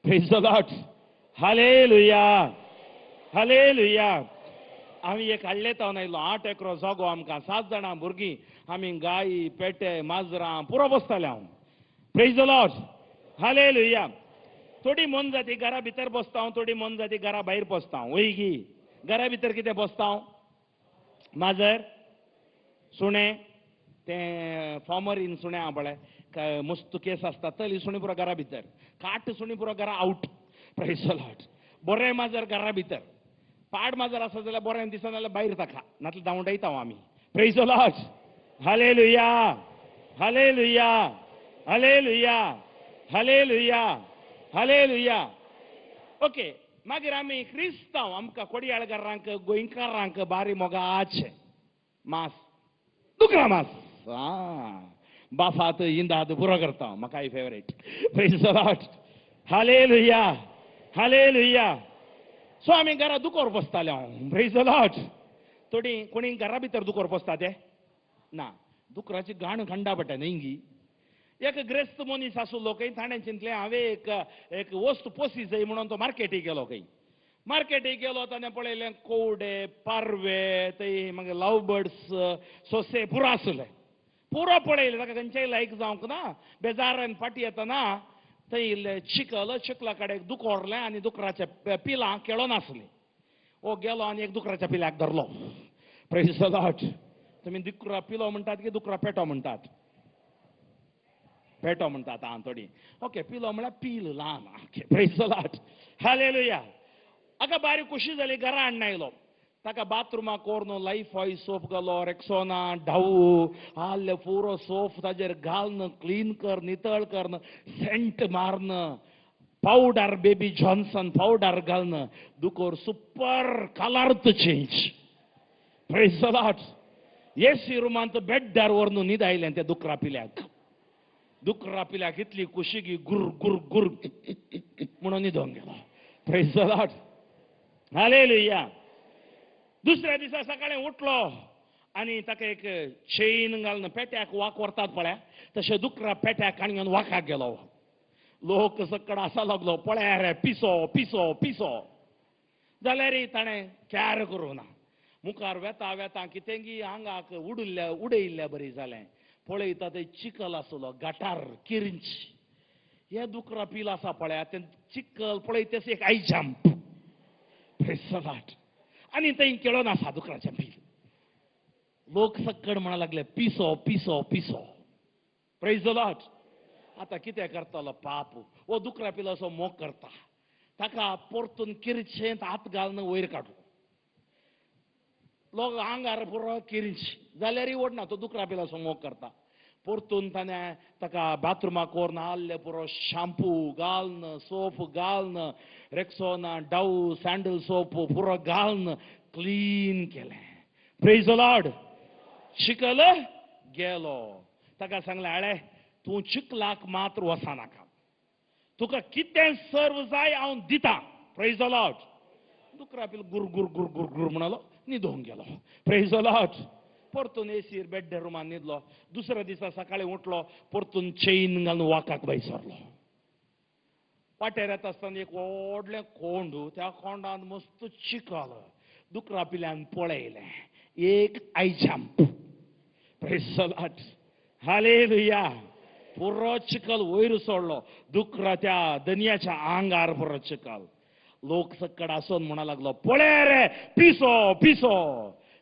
Praise the Lord. Hallelujah hallelujah. आमी एक हाडले तावन आयलो 8 एकर जागो आमकां, 7 जाणां भुरगीं. आमी गाई पेटे माजरां पुरो पोसताले हांव. Praise the Lord. हालेलुया. थोडी मन जाती घरा भितर बसता, थोडी मन जाती घरा भायर बसता वयगी. घरा भितर कितें बसता? माजर, सुणे, तें फॉर्मरीन सुणे आहा पळय, मस्त केस आसता तली सुणी पुरो घरा भितर, काट सुणी पुरो घरा आउट. Praise the Lord. बरें माजर घरा भितर, पाड माजर आसा जाल्यार बरें दिसना जाल्यार भायर ताका, नातल्यार धांवडायता आमी. Praise the Lord. Hallelujah hallelujah hallelujah hallelujah hallelujah. Okay. मागीर आमी क्रिस्तांव, आमकां कोडयाळकारांक गोंयकारांक बारी मोगाचें मास, दुकरा मास. बाफात इंदात पुरो करता, म्हाकाय favourite. Praise the Lord. Hallelujah hallelujah. So आमी घरा दुकोर पोसताले हांव. Praise the Lord. थोडी कोणी घरा भितर दुकोर पोसता ते ना, दुकराची घाण खंडा पडटा न्ही. एक ग्रेस्त मनीस आसलो खंय, ताणें चिंतलें हांवें एक वस्त पोसी जाय म्हणून तो मार्केटीक गेलो. खंय मार्केटीक गेलो, ताणें पळयलें कोवडे, पारवे, थंय मागीर लव बर्ड्स, सोंसे पुरो आसले. पुरो पळयलें, ताका खंयचेय लायक जावंक ना. बेजारान फाटी येतना थंय चिखला कडेन दुकोरलें आनी दुकराच्या पिलां केळोन आसलीं. ओ गेलो आनी एक दुकराच्या पिल्याक धरलो. Praise the Lord. तुमी दुकरा पिलो म्हणटात की दुकरा पेटो म्हणटात? पेटो म्हणटात थोडी. ओके. पिलो म्हळ्यार पील ल्हान. Okay. Praise the Lord. Hallelujah. हाका बारीक खुशी जाली, घरा हाडून आयलो. ताका बाथरुमाक व्हरून लायफ ऑयल सोप घालो रेक्सोना ढाऊ आल्ले पुरो सोप ताजेर घालन क्लीन कर नितळ करन सेंट मारन पावडर बेबी जॉन्सन पावडर घालन दुकोर super colour change praise the Lord AC रुमांत बेड्डार व्हरून न्हीद आयलें त्या दुकरा पिल्याक इतली खुशी की गुर गुर गुर म्हणून न्हिदोंक गेलो प्रेज द लॉर्ड हालेलुया दुसऱ्या दिसा सकाळी उठलो आनी ताका एक चेन घालन पेट्याक वाक व्हरतात पळय तशें दुकरा पेट्याक काडून घेवन वाकाक गेलो लोक सकड आसा लागलो पळय रे पिसो पिसो पिसो जाल्यार ताणें कॅर करूं ना मुखार वेता वेता कितेंगी आंगाक उडयिल्ल्या बरी जालें पळयता थंय चिकल आसलो गटार किरंच हे दुकरा पील आसा पळय तें चिकल पळयत एक आय जंप आनी थंय केळो नासा दुकराचें पील लोक सक्कड म्हणा लागले पिसो पिसो पिसो प्रेज द लॉर्ड आतां कितें करतलो पाप हो दुकरा पिलो असो मोग करता ताका परतून किरचेंत हात घालन वयर काडलो लोक आंगार पुरो किरच जाल्यार ओडना तो दुकरा पिलो असो मोग करता परतून ताणें ताका बाथरुमाक व्हरून आल्ले पुरो शॅम्पू घालन सोप घालन रेक्सोना डाऊ सॅन्डल सोप पुरो घालन क्लीन केलें प्रेज द लॉर्ड चिकल गेलो ताका सांगलें आळे तूं चिकलाक मात्र वचनाका तुका कितें सर्व जाय हांव दितां प्रेज द लॉर्ड दुकरा पिलो गुर गुर गुर गुर गुर म्हणलो न्हिदोंक गेलो प्रेज द लॉर्ड परतून एसीर बेड्डे रुमान न्हिदलो दुसऱ्या दिसा सकाळी उठलो परतून चेन घालून वाकाक भायर सरलो वाटेर येता आसतना एक व्हडलें कोंड त्या कोंडांत मस्त चिकल दुकरा पिल्यान पळयलें एक I jump praise the Lord hallelujah पुरो चिकल वयर सोडलो दुकरा त्या दनयाच्या आंगार पुरो चिकल लोक सकड आसोन म्हणा लागलो पळय रे पिसो पिसो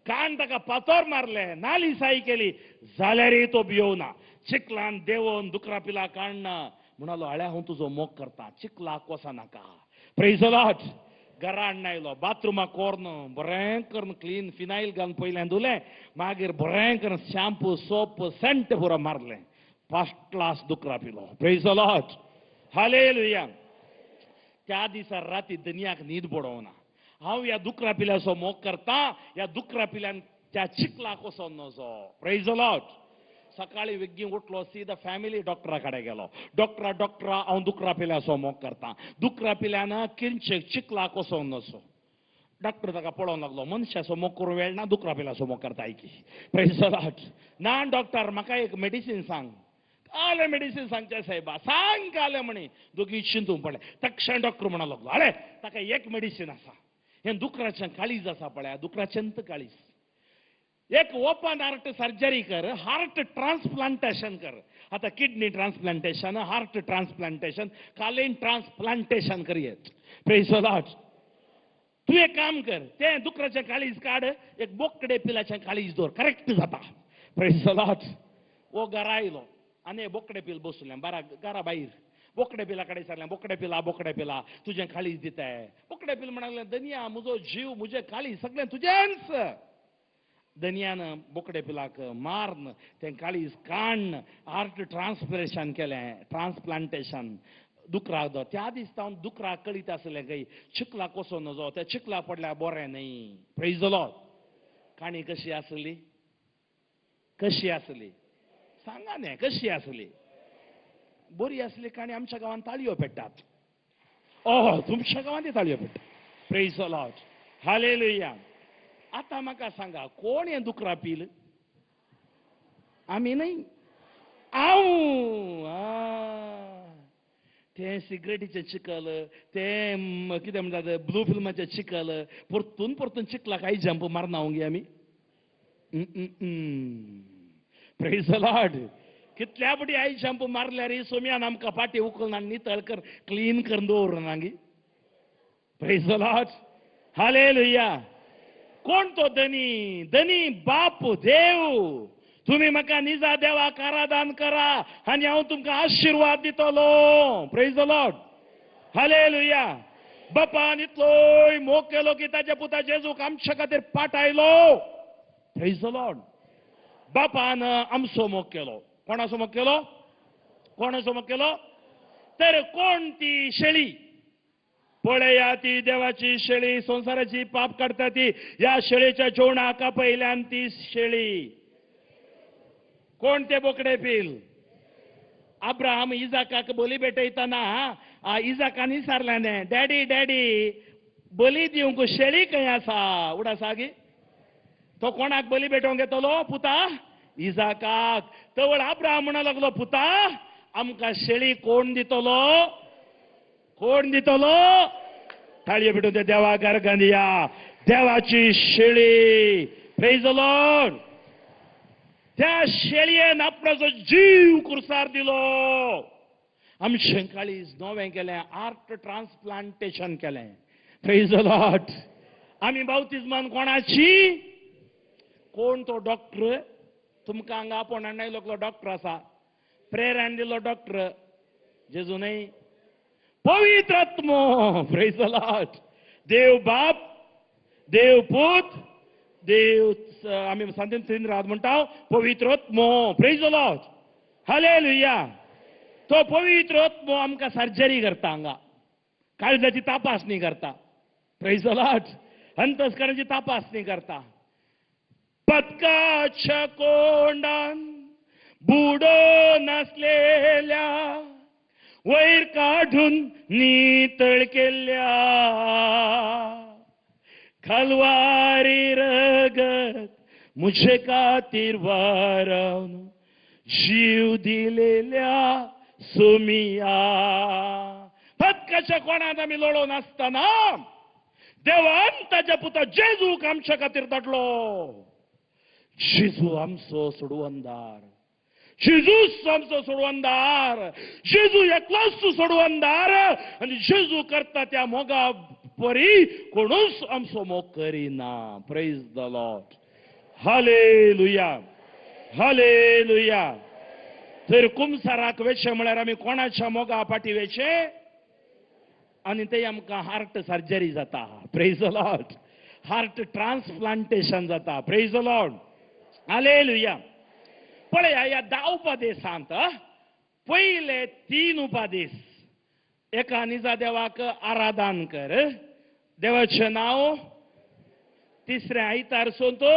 कान ताका पातोर मारले नाली साई केली जाल्यारय तो भियोना चिकलान देंवोन दुकरा पिला काडना म्हणालो आळे हांव तुजो मोग करता चिकलाक वचनाका प्रेज द लॉर्ड घरा हाडून आयलो बाथरुमाक व्हरून बरें करून क्लीन फिनायल घालून पयलें धुलें मागीर बरें करून शॅम्पू सोप सेंट पुरो मारलें फर्स्ट क्लास दुकरा pillow praise the Lord hallelujah त्या दिसा राती दनयाक न्हीद पडोवना हांव ह्या दुकरा पिल्याचो मोग करता ह्या दुकरा पिल्यान त्या चिकलाक वचोन नजो प्रेज द लॉर्ड सकाळी बेगीन उठलो सीदा फॅमिली डॉक्टरा कडेन गेलो डॉक्टर हांव दुकरा पिल्याचो मोग करता दुकरा पिल्यान किंचे चिकलाक वचोन नजो डॉक्टर ताका पळोवंक लागलो मनशाचो मोग करूं वेळ ना दुकरा पिल्याचो मोग करता की प्रेज द लॉर्ड ना डॉक्टर म्हाका एक मेडिसीन सांग आले मेडिसीन सांगचे साहेबा सांग काले म्हणे दोगी चिंतून पडले तक्षण डॉक्टर म्हणा लागलो अरे ताका एक मेडिसीन आसा हें दुकराचें काळीज आसा पळय दुकराचेंत काळीज एक ओपन हार्ट सर्जरी कर हार्ट ट्रान्सप्लांटेशन कर आता किडनी ट्रान्सप्लांटेशन हार्ट ट्रान्सप्लांटेशन कालीन ट्रान्सप्लांटेशन करियत प्रेज द लॉर्ड तू एक काम कर तें दुकराचें काळीज काड एक बोकडे पिलाचें काळीज दवर करेक्ट जाता प्रेज द लॉर्ड वो घरा आयलो आनी बोकडे पिल बसलें घरा भायर बोकडे पिला कडेन सांगलें बोकडे पिला तुजें काळीज दिताय बोकडे पिल म्हणाले दनया म्हजो जीव म्हजें काळीज सगळें तुजेंच दनयान बोकडे पिलाक मारन तें काळीज काडन हार्ट ट्रान्सप्लेशन केलें ट्रान्सप्लांटेशन दुकराक दो त्या दिसता दुकराक कळीत आसलें खंय चिकलाक वचोन नजो त्या चिकला पडल्यार बरें न्हय प्रेज द लॉर्ड काणी कशी आसली सांगा न्ही कशी आसली बरी आसली काणी आमच्या गांवांत ताळयो पेट्टात तुमच्या गांवांतय ताळयो पेट्टा प्रेज द लॉर्ड हालेलुया आता म्हाका सांगा कोण हें दुकरा पील आमी न्हय हांव तें सिगरेटीचें चिकल तें कितें म्हणटात ब्लू फिल्माचें चिकल परतून चिकलाक हाय जंप मारना गे आमी प्रेज द लॉर्ड कितल्या बडी हाय जंप मारल्यार सोम्यान आमकां पाटी उखलना नितळ कर क्लीन करून दवरना गे प्रेज द लॉर्ड हालेलुया कोण तो धनी बाप देव तुम्ही म्हाका निजा देवाक आराधन करा आनी हांव तुमकां आशिर्वाद दितलो प्रेज द लॉर्ड हालेलुया बापान इतलोय मोग केलो की ताच्या पुता जेजूक आमच्या खातीर पाठायलो. Praise the Lord. बापान आमचो मोग केलो. कोणाचो मोग केलो? कोणाचो मोग केलो? तर कोण ती शेळी? पळया ती देवाची शेळी, संसाराची पाप काढता ती. या शेळीच्या जेवणाका पहिल्यान ती शेळी. कोण ते बोकडे पिल? अब्राहम इजाकाक बली भेटयतना इजाकानी सारल्याने डॅडी डॅडी बली दिवंक शेळी खंय आसा? उडा सागी. तो कोणाक बली भेटोवंक येतलो? पुता इजाकाक. तवळ अब्राहम म्हणा लागलो, पुता आमकां शेळी कोण दितलो? कोण दितलो? थाळये भेटून ते देवा घरगान या. देवाची शेळी. Praise the Lord. त्या शेळयेन आपणाचो जीव कुर्सार दिलो. आमचे काळीज नवें केलें, आर्ट ट्रान्सप्लांटेशन केलें. Praise the Lord. आमी बावतिजमान कोणाची? कोण तो डॉक्टर? तुमकां हांगा आपोवणान आयलो डॉक्टर आसा, प्रेरान दिलो डॉक्टर? जेजू न्हय, पवित्र आत्मो. Praise the Lord. देव बाप, देव पूत, देव आमी सांगता तीन रात म्हणटा पवित्र आत्मो. Praise the Lord. हालेलुया. तो पवित्र आत्मो आमकां सर्जरी करता, हांगा काळजाची तपासणी करता. Praise the Lord. अंतस्करणाची तपासणी करता. बदकाच्या कोंडान बुडो नासलेल्या वयर काढून नितळ केल्या खलवारी रगत मुझे खातीर वारावन जीव दिलेल्या सुमिया. बदकाच्या कोणात आमी लढोवन आसतना देवान ताच्या पुता जेजूक आमच्या खातीर धाडलो. जेजू आमचो सोडवंदार. जेजूच आमचो सोडवंदार. जेजू एकलोच सोडवंदार. आनी जेजू करता त्या मोगा परी कोणूच आमचो मोग करिना. Praise the Lord. Hallelujah. Hallelujah. तर कुमसाराक वेचे म्हळ्यार आमी कोणाच्या मोगा फाटी वेचे आनी ते आमकां हार्ट सर्जरी जाता. Praise the Lord. Heart transplantation जाता. Praise the Lord. हालेलुया. पळया ह्या 10 उपदेशांत पहिले 3 उपदेश. एका निजा देवाक आराधन कर, देवाचें नाव, तिसरें आयतार सोंतो.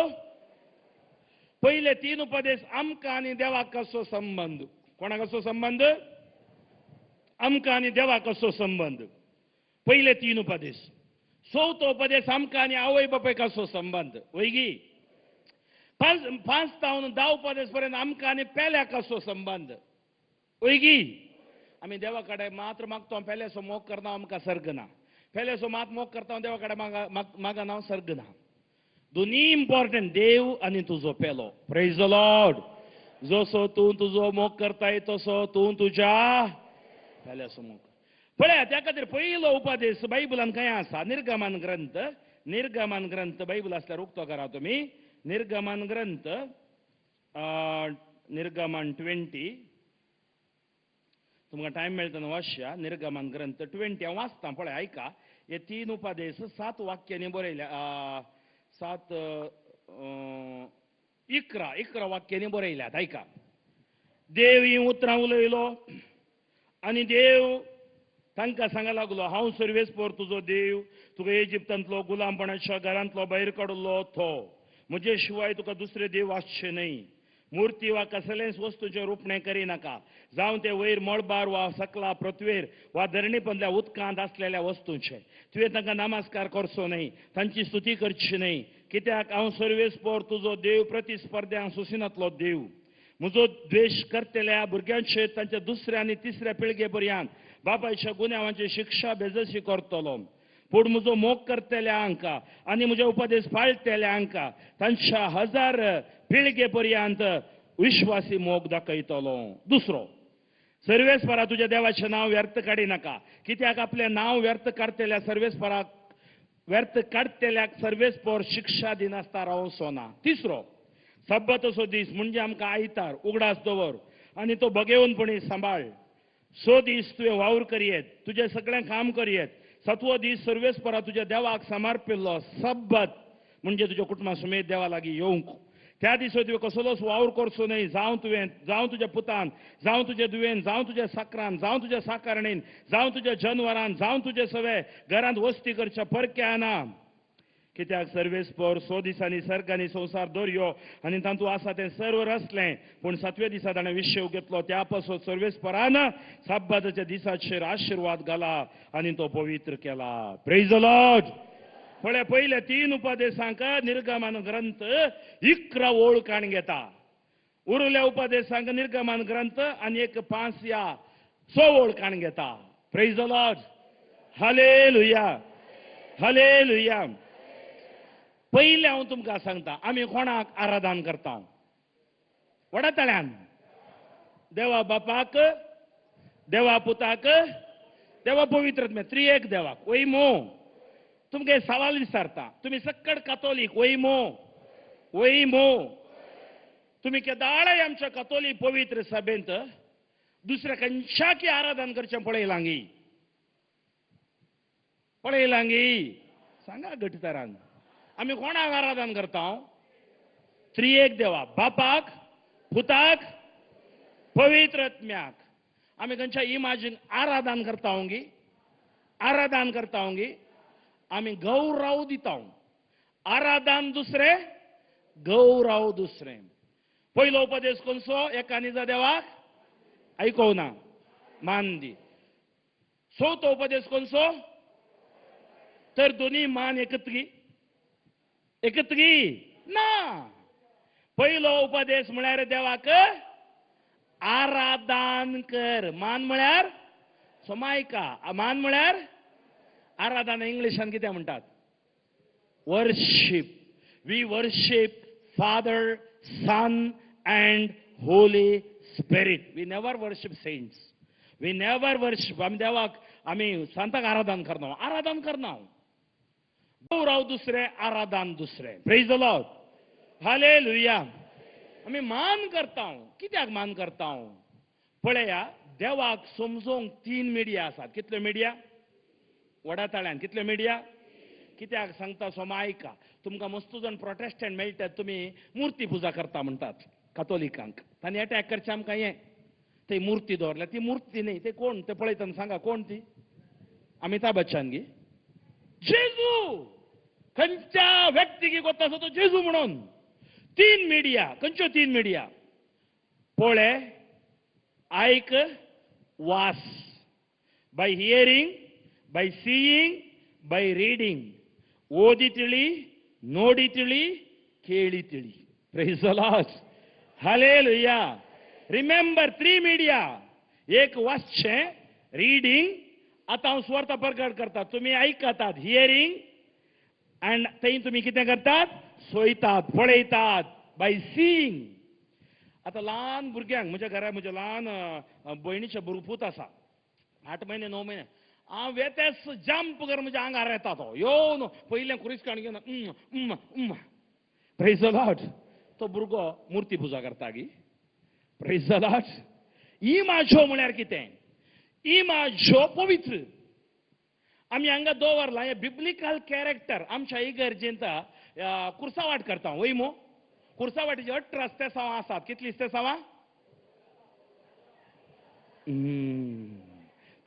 पहिले 3 उपदेश आमकां आनी देवाक कसो संबंध? कोणाक कसो संबंध? आमकां आनी देवाक कसो संबंध? पहिले 3 उपदेश. चवथो उपदेश आमकां आनी आवय बापायक कसो संबंध? वैगी 5 तावन 10 उपदेश पर्यंत आमकां आनी पेल्याक कसो संबंध? वैगी आमी देवा कडेन मात्र मागतो, पेल्याचो मोग करता आमकां सर्ग ना. पेल्याचो मात मोग करता देवा कडेन मागना हांव सर्ग ना. दोनी इम्पॉर्टंट, देव आनी तुजो पेलो. Praise the Lord. जसो तूं तुजो मोग करताय तसो तूं तुज्या पेल्याचो मोग. पळया त्या खातीर पयलो उपदेश बायबलान खंय आसा? निर्गमन ग्रंथ. निर्गमन ग्रंथ बायबल आसल्यार उक्तो करा तुमी. निर्गमन ग्रंथ, निर्गमन 20. तुमकां टायम मेळटा तेन्ना वाचया. निर्गमन ग्रंथ 20 हांव वाचतां. पळय आयका. हे 3 उपदेश 7 वाक्यांनी बरयल्या. 11 वाक्यांनी बरयल्यात. आयका. देव ही उतरां उलयलो आनी देव तांकां सांगूंक लागलो, हांव सर्वेस्पर तुजो देव, तुका इजिप्तांतलो गुलामपणाच्या घरांतलो भायर काडलो तो. म्हजे शिवाय तुका दुसरे देव आसचे न्हय. मुर्ती वा कसलेच वस्तूचे रूपणें करिनाका. जावं ते वयर मळबार वा सकला पृथ्वीर वा धरणीपंदल्या उदकांत आसलेल्या वस्तूंचे. तुवें तांकां नमस्कार करचो न्हय, तांची स्तुती करची न्हय. कित्याक हांव सर्वेस्पर तुजो देव प्रतिस्पर्ध्यांक सुसिनातलो देव. म्हजो द्वेश करतल्या भुरग्यांचे तांच्या दुसऱ्या आनी तिसऱ्या पिळगे पर्यंत बापायच्या गुन्यांवांची शिक्षा बेजशी करतलो. पूण म्हजो मोग करतल्यांक आनी म्हजे उपदेश पाळटल्यांक तांच्या 1000 पिळगे पर्यंत विश्वासी मोग दाखयतलो. दुसरो, सर्वेस्परा तुज्या देवाचें नांव व्यर्थ काडिनाका. कित्याक आपलें नांव व्यर्थ काडटल्या सर्वेस्पराक व्यर्थ काडटल्याक सर्वेस्पर शिक्षा दिनासता रावचो ना. तिसरो, सब्बतचो दीस म्हणजे आमकां आयतार उगडास दवर आनी तो बगेवनपणी सांबाळ. 6 दीस तुवें वावर करियेत, तुजें सगळें काम करियेत. 7वो दीस सर्वेस्परा तुझ्या देवाक समर्पिल्लो सब्बत म्हणजे तुझ्या कुटुंबा समेत देवा लागीं येवंक. त्या दिसा तुवें कसलोच वावर करचो न्हय. जावं तुज्या पुतान, जावं तुज्या दुवेन, जावं तुज्या साकरान, जावं तुज्या साकारणेन, जावं तुज्या जनवरान, जावं तुजे सगळे घरांत वस्ती करच्या परक्या ना. कित्याक सर्वेस्पर 100 दिसांनी सर्गांनी संवसार दर्यो आनी तातूंत आसा तें सर्व रचलें. पूण 7व्या दिसा ताणें विशेव घेतलो. त्या पासून सर्वेस्परान सब्बाताच्या दिसाचेर आशिर्वाद घाला आनी तो पवित्र केला. Praise the Lord. पळय, पयल्या 3 उपदेशांक निर्गमन ग्रंथ 11 ओळखाण घेता. उरल्या उपदेशांक निर्गमन ग्रंथ आनी एक 5 या 6 ओळखाण घेता. Praise the Lord. Hallelujah, hallelujah. पहिले हांव तुमकां सांगता, आमी कोणाक आराधन करता? वडतळ्यान देवा बापाक, देवा पुताक, देवा पवित्र त्रिएक देवाक. वैमो तुमकां एक सवाल विचारता. तुमी सक्कड कातोलीक वैमो? वैमो. तुमी केदाळय आमच्या कातोलीक पवित्र सभेंत दुसऱ्या खंयच्याकी आराधन करचें पळयलांगी? पळयलांगी? सांगा गटतरान. आमी कोणाक आराधन करता? त्रिएक देवा, बापाक, पुताक, पवित्र आत्म्याक. आमी खंयच्या इमाजीन आराधन करता गी? आराधन करता गी? आमी गौरव दिता. आराधन दुसरे, गौरव दुसरे. पयलो उपदेश खंयचो? एका निजा देवाक आयकूं ना, मान दी. 4थो उपदेश खंयचो? तर दोनी मान एकतगी? एकतगी ना. पयलो उपदेश म्हळ्यार देवाक आराधन कर. मान म्हळ्यार सोमायका. मान म्हळ्यार आराधना. इंग्लिशान कितें म्हणटात? Worship. We worship Father, Son and Holy Spirit. We never worship saints. We never worship. आमी देवाक, आमी सांताक आराधन करना. आराधन करना. गौरव दुसरे, आराधन दुसरे. Praise the Lord. हालेलुया. आमी मान करता. कित्याक मान करता? पळया, देवाक समजोवंक 3 मिडिया आसात. कितल्यो मिडिया? वडाताळ्यान कितल्यो मिडिया? कित्याक सांगता सोमा आयका. तुमकां मस्तू जण प्रोटेस्टंट मेळटात, तुमी मुर्ती पुजा करता म्हणटात कातोलिकांक. तांणी अटॅक करचें आमकां हें. थंय मुर्ती दवरल्या. ती मुर्ती न्ही, ते कोण? ते पळयतना सांगा कोण ती? अमिताभ बच्चन गी? जेजू. खंयच्या व्यक्तीक कोत्ता तो जेजू म्हणून. 3 मिडिया. खंयच्यो 3 मिडिया? पळय, आयक, वास. By hearing, by seeing, by reading. ओदी तिळी, नोडी तिळी, केळी तिळी. Praise the Lord. Hallelujah. Remember 3 media. एक वाचचें, रिडिंग. आता हांव स्वर्थ प्रकट करता. तुमी आयकतात, हियरिंग. अँड थंय तुमी कितें करतात? सोयतात, पळयतात. By seeing. आता ल्हान भुरग्यांक, म्हज्या घरा म्हज्या ल्हान भयणीचे भुरपूत आसा, 8 महिने 9 महिने. हांव वेतेस जंप कर म्हज्या आंगार येता तो. येवन पयलें कुरिस्काण घेवन प्रेज द लॉर्ड. तो भुरगो मुर्ती पुजा करता गी. Praise the Lord. इमाज्यो म्हळ्यार कितें? इमाज्यो पवित्र. आमी हांगा दवरला हे बिब्लिकल कॅरेक्टर. आमच्या इगर्जेंत कुर्सावाट करता. वैमो कुर्सावाटीची 18 स्तेसांवां आसात. कितलीं स्तेसांवां?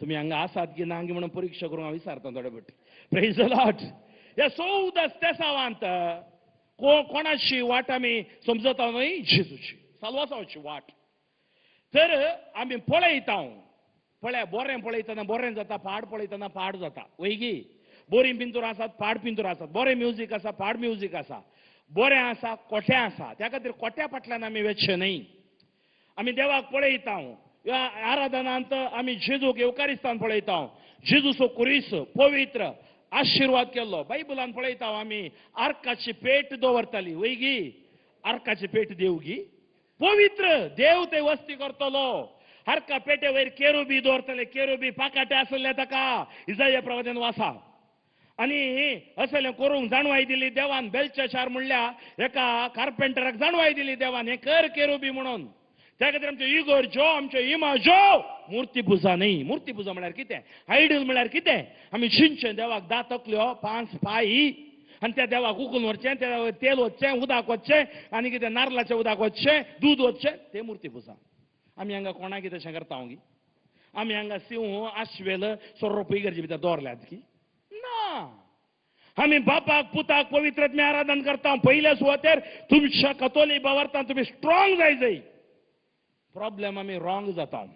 तुमी हांगा आसात की ना म्हणून परीक्षा करूंक हांव विचारता थोडे फावटी. Praise the Lord. ह्या 14 स्तेसांवांत कोणाची वाट आमी समजता न्हय? जेजूची, साल्वासाची वाट. तर आमी पळयता. पळय, बोरें पळयतना बोरें जाता, पाड पळयतना पाड जाता. वैगी बोरीं पिंतूर आसात, पाड पिंतूर आसात. बोरें म्युजीक आसा, पाड म्युजीक आसा. बोरें आसा, कोठें आसा. त्या खातीर कोठ्या फाटल्यान आमी वचचें न्हय. आमी देवाक पळयता. ह्या आराधनांत आमी जेजूक येवकारिस्तान पळयता. जेजूचो कुरीस पवित्र आशिर्वाद केल्लो. बायबलान पळयता आमी आर्काची पेट दवरताली. वैगी आर्काची पेट देवगी पवित्र. देव थंय वस्ती करतलो. आर्का पेटे वयर केरुबी दवरतले. केरुबी पाकाटे आसले ताका इसाया प्रवादीन वाचा. आनी असलें करूंक जाणवाय दिली देवान. बेलशाचार म्हणल्या एका कार्पेंटराक जाणवाय दिली देवान, हें कर केरुबी म्हणून. त्या खातीर आमचे इगोर जो आमचे इमा जो मुर्ती पुजा न्ही. मुर्ती पुजा म्हळ्यार कितें, आयडल म्हळ्यार कितें, आमी शिंचे देवाक दा तकल्यो 5 पांय आनी त्या देवाक उखलून व्हरचें, त्या तेल वचचें, उदक वचचें, आनी कितें नारळाचें उदक वचचें, दूद वचचें, तें मुर्ती पुजा. आमी हांगा कोणाक कितें तशें करता गी? आमी हांगा सिंह आश्वेल सोर्रोप इगर्जे भितर दवरल्यात की ना. आमी बापाक पुताक पवित्रत्मे आराधन करता. पयल्या सुवातेर तुमच्या कथोलीक बावार्थान तुमी स्ट्रॉंग जाय. प्रॉब्लेम आमी रॉंग जाता.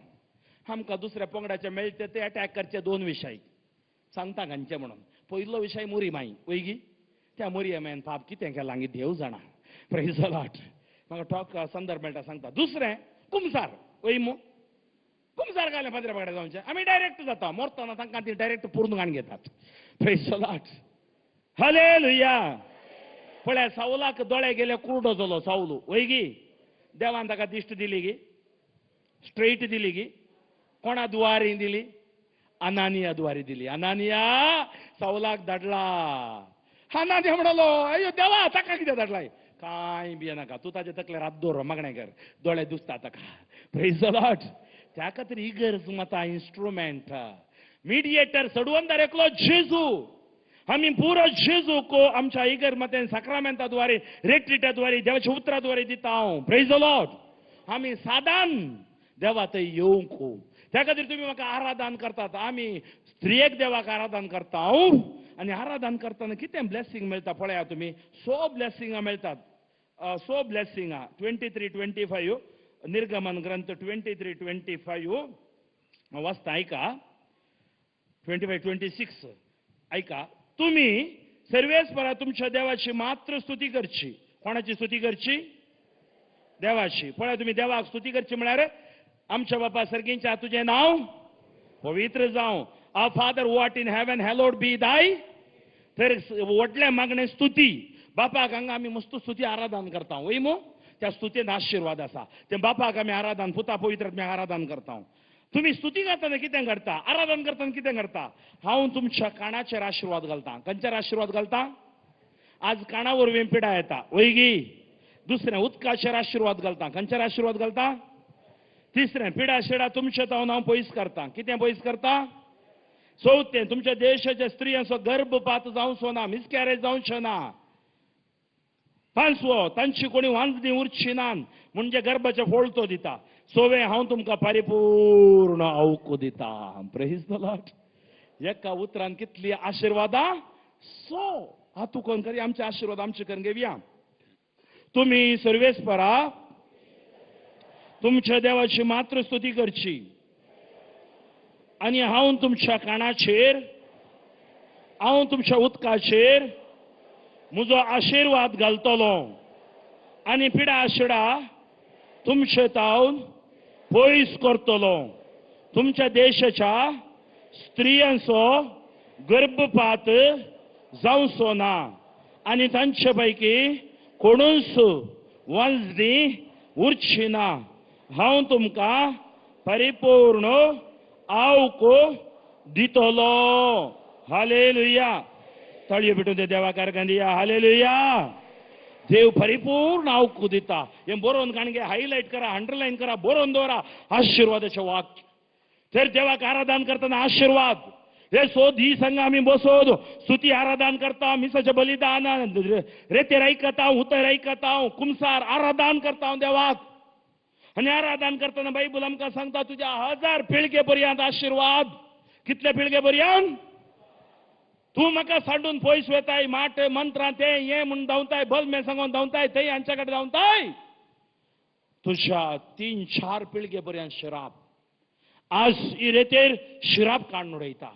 आमकां दुसऱ्या पंगडाचे मेळटे ते अटॅक करचे 2 विशय सांगता खंयचे म्हणून. पयलो विशय मोरी माई वयगी, त्या मोरये मायन पाप कितें केलां गी देव जाणा. Praise the Lord. म्हाका टॉक संदर्भ मेळटा सांगता. दुसरें कुमसार वयमू, कुमसार घालें पाद्रे बागड्या जावचें. आमी डायरेक्ट जाता मोरतना तांकां ती डायरेक्ट पुरून घाण घेतात. Praise the Lord. हालेलुया. पळय सावलाक दोळे गेले कुर्डो जालो सावलू वयगी, देवान ताका दिश्ट दिली गी, स्ट्रेट दिली गी. कोणा दुवारी दिली? अनानिया दुवारी दिली. अनानिया सावलाक धाडला. अनानिया म्हणलो अयो देवा ताका कितें धाडलाय? कांय बी नाका, तूं ताचे तकलेर हात दवर मागणें कर, दोळे दुसता ताका. Praise the Lord. त्या खातीर इगर्ज माता इन्स्ट्रुमेंट, मिडिएटर सडवंदार एकलो जेजू. आमी पुरो जेजू को आमच्या इगर मातेन साक्रामेंता द्वारे, रेट्रिटा द्वारे, देवाच्या उतरा द्वारे दिता हांव. Praise the Lord. आमी सादान देवा थंय येवंक. त्या खातीर तुमी म्हाका आराधन करतात. आमी स्त्रियेक देवाक आराधन करता हांव. आनी आराधन करतना कितें ब्लेसिंग मेळटा पळया तुमी. सो ब्लेसिंगां मेळटात. सो ब्लेसिंगां 23:25 निर्गमन ग्रंथ 23:25 वाचता ऐका. 25:26 ऐका. तुम्ही सर्वेस्परा तुमच्या देवाची मात्र स्तुती करची. कोणाची स्तुती करची? देवाची. पळय तुम्ही देवाक स्तुती करची म्हळ्यार आमच्या बापा सर्गींच्या तुझे नाव पवित्र जावं. आवर फादर वॉट इन हेवन हॅलोड बी दाय. तर व्हडले मागणे स्तुती. बापाक हांगा आमी मस्त स्तुती आराधन करता वय मो. त्या स्तुतीन आशिर्वाद आसा. ते बापाक आमी आराधन, पुता पवित्रात्म्याक आराधन करता. तुम्ही स्तुती करतना कितें करता? आराधन करतना कितें करता? हांव तुमच्या कानाचेर आशिर्वाद घालता. खंयचेर आशिर्वाद घालता? आज काना वरवीं पिडा येता वयगी. दुसरें उदकाचेर आशिर्वाद घालता. खंयचेर आशिर्वाद घालता? तिसरें पिडा शिडा तुमचे तावन हांव पयस करता. कितें पयस करता? चौथें तुमच्या देशाच्या स्त्रियांचो गर्भपात जावचो ना, मिसकॅरेज जावचें ना. पांचवो तांची कोणी वांजणी उरची नान म्हणजे गर्भाचे फोळ तो दिता. सोवे हांव तुमकां परिपूर्ण आवको दिता. Praise the Lord. एका उतरान कितली आशिर्वादां. सो हातून करी आमचे आशिर्वाद आमचे करून घेवया. तुम्ही सर्वेस्परा तुमच्या देवाची मात्र स्तुती करची आणि हांव तुमच्या कानाचेर, हांव तुमच्या उदकाचेर म्हजो आशिर्वाद घालतलो आणि पिडा शिडा तुमचे तावन पयस करतलो. तुमच्या देशाच्या स्त्रियांचो गर्भपात जावचो ना आणि तांचे पैकी कोणूच वांजणी उरची ना. हांव तुमकां परिपूर्ण आवको दितलो. हालेलुया. तळयो पिटून ते देवाकार दिया. हालेलुया. देव परिपूर्ण आवको दिता. हे बरोवन काणगे हायलाइट करा, अंडरलाइन करा, बरोवन दवरा. आशिर्वादाचे वाक्य. तर देवाक आराधन करतना आशिर्वाद. हे सोद ही संघ आम्ही बसोद स्तुती आराधन करता. मिसाचे बलिदान रेतेर ऐकता, उतर ऐकता, कुमसार आराधन करता देवाक. आणि आराधन करताना बायबल आमकां सांगता तुझ्या 1000 पिळगे पर्यंत आशिर्वाद. कितले पिळगे पर्यंत? तू म्हाका सांडून पयस वेताय, माट मंत्रां ते ये म्हणून धांवताय, बलमे सांगून धांवताय, थंय हांच्या कडेन धांवताय. तुझ्या 3-4 पिळगे पर्यंत शिराप. आज ही रेतेर शिराप काडून उडयता.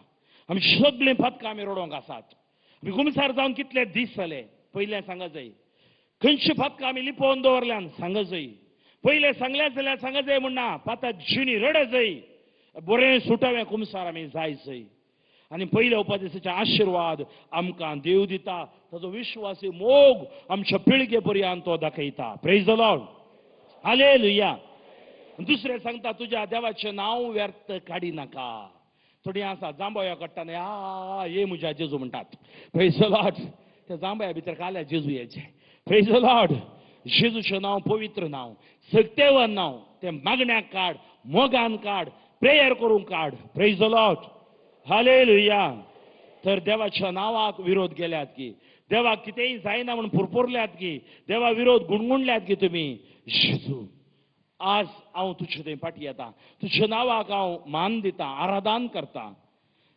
आमी सगळीं पदकां आमी रडोंक आसात. आमी गुमसार जावन कितले दीस जाले पयलें सांगा जाय. खंयची पदकां आमी लिपोवन दवरल्यान सांगा जाय. पयलें सांगल्यात जाल्यार सांगा जाय म्हणना. पाता जिणी रड जाय. बरें सुटावें कुमसार आमी जाय जाय. आणि पहिल्या उपदेशाचे आशीर्वाद आमकां देव दिता. ताजो विश्वासी मोग आमच्या पिळगे पर्यंत तो दाखयता. Praise the Lord. हालेलुया. दुसरें सांगता तुझ्या देवाचें नांव व्यर्थ काडी नाका. थोडी आसा जांबया काडटाना ये म्हज्या जेजू म्हणटात. Praise the Lord. त्या जांबया भितर काल्या जेजू येचे. Praise the Lord. जेजूचें नांव पवित्र नांव, सत्तेवान नांव, तें मागण्याक काड, मोगान काड, प्रेयर करूंक काड. Praise the Lord. हालेलुया. तर देवाच्या नांवाक विरोध केल्यात की, देवाक कितेंय जायना म्हणून पुरपुरल्यात की, देवा विरोध गुणगुणल्यात की तुमी, जेजू आज हांव तुजे थंय फाटीं येता, तुज्या नांवाक हांव मान दितां, आराधन करतां.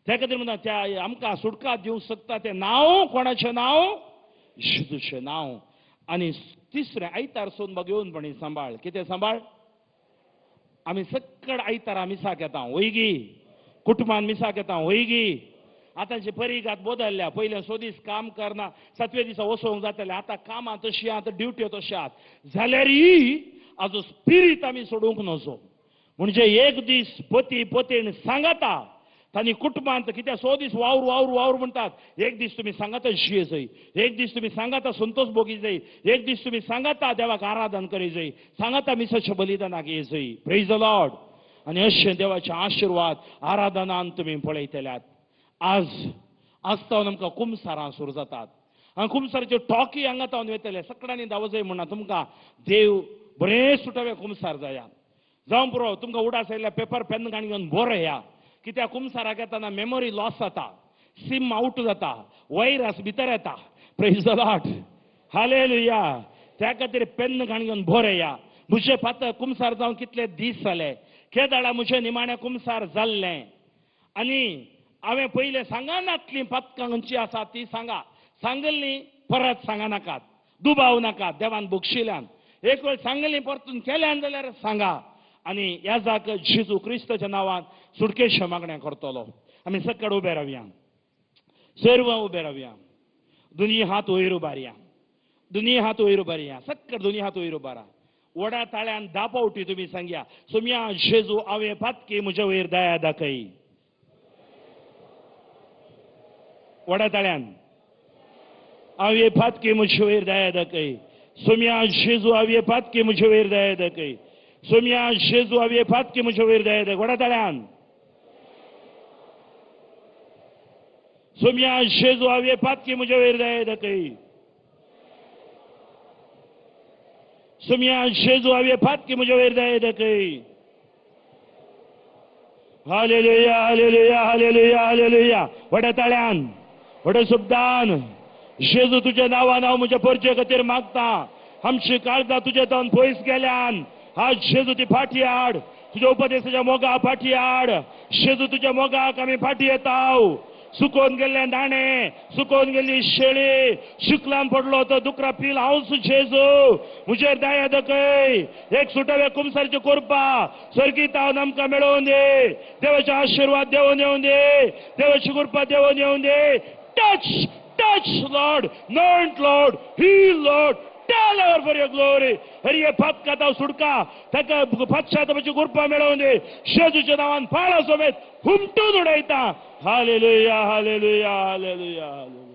त्या खातीर म्हणटा त्या आमकां सुटका दिवंक शकता तें नांव, कोणाचें नांव? जेजूचें नांव. आनी तिसरें, आयतार सोन घेवन सांबाळ. कितें सांबाळ? आमी सक्कड आयतारा मिसाक येता, वयगी कुटुंबान मिसाक येता, वयगी. आतांची परिघात बदलल्या. पयलें सोदीस काम करना, 7व्या दिसा वसोवंक जातालें. आतां कामां तशीं आतां, ड्युट्यो तश्यात जाल्यारय हाजो स्पिरीट आमी सोडूंक नजो. म्हणजे एक दीस पती पत्नीन सांगाता, तांणी कुटुंबांत कित्याक सोदीस वावर वावर वावर म्हणटात. एक दीस तुमी सांगाता जिये जाय, एक दीस तुमी सांगाता संतोष भोगी जाय, एक दीस तुमी सांगाता देवाक आराधन करी जाय, सांगाता मिसाच्या बलिदानाक ये जाय. Praise the Lord. आनी अशें देवाचे आशिर्वाद आराधनान तुमी पळयतल्यात. आज आसतावन आमकां कुमसारां सुरू जातात. आनी कुमसाराच्यो टॉकी हांगा तावन वेतले. सकडांनी दावजय म्हणना तुमकां देव बरें सुटवे कुमसार जाया. जावं पुरो तुमकां उडास आयल्या पेपर पेन काडून घेवन बरया. कित्याक कुमसाराक येताना मेमोरी लॉस जाता, सिम आउट जाता, वायरस भितर येता. Praise the Lord. हालेलुया. त्या खातीर पेन काडून घेवन बरया. म्हजें पात कुमसार जावन कितले दीस जाले. केदाळा म्हजें निमाणें कुमसार जाल्लें. आनी हांवें पयलें सांगनातलीं पथकां खंयचीं आसात तीं सांगा. सांगल्लीं परत सांगनाकात, दुबाव नाकात देवान बक्षिल्ल्यान. एक वेळ सांगल्लीं परतून केल्यान जाल्यार सांगा. आनी ह्या जाक जेजू क्रिस्ताच्या नांवान सुटकेच्या मागण्या करतलो. आमी सकड उबे रावया, सर्व उबे रावया. दोनी हात वयर उबारया, दोनी हात वयर उबारया, सकड दोनी हात वयर उबारा. वड्या ताळ्यान 10 फावटी तुमी सांगया, सोम्या जेजू हांवें पातकी म्हज्या वयर दया दाखय. वड्या ताळ्यान हांवें पातकी म्हज्या वयर दया दाखय. सोम्या जेजू हांवें पातकी म्हज्या वयर दया दाखय. सोम्या जेजू हांवें पातकी म्हज्या वयर दया दाखय. वड्या ताळ्यान. सोम्या जेजू हांवें पातकी म्हज्या वयर दया दाखय. सोम्या जेजू हांवें पातकी म्हज्या वयर दया दाखय. Hallelujah hallelujah hallelujah hallelujah. वड्या ताळ्यान, व्हड शब्दान. जेजू तुज्या नांवान हांव म्हज्या परचे खातीर मागता. आमची काळजां तुजे तावन पयस गेल्यान आज जेजू ती फाटी हाड. तुज्या उपदेशाच्या मोगा फाटी हाड. जेजू तुज्या मोगाक आमी फाटी येताव. सुकोवन गेल्ले दाणे, सुकोवन गेल्ली शेळी, शुक्लान पडलो तो दुकरा पील हांवच जेजू म्हजेर दया दाखय. एक सुटवे कुमसारचे कोरपा सर्गीतावन आमकां मेळोवन दे. देवाचे आशिर्वाद देवून येवं दे. देवाची कृपा देवून येवं दे. Touch touch Lord, not Lord, heal Lord. Tell our for your glory. हरिये फात काता सुडका ताका पश्चातापाची कृपा मेळोवन दे. जेजूच्या नांवान फाळा समेत हुमटून उडयता. Hallelujah hallelujah hallelujah hallelujah.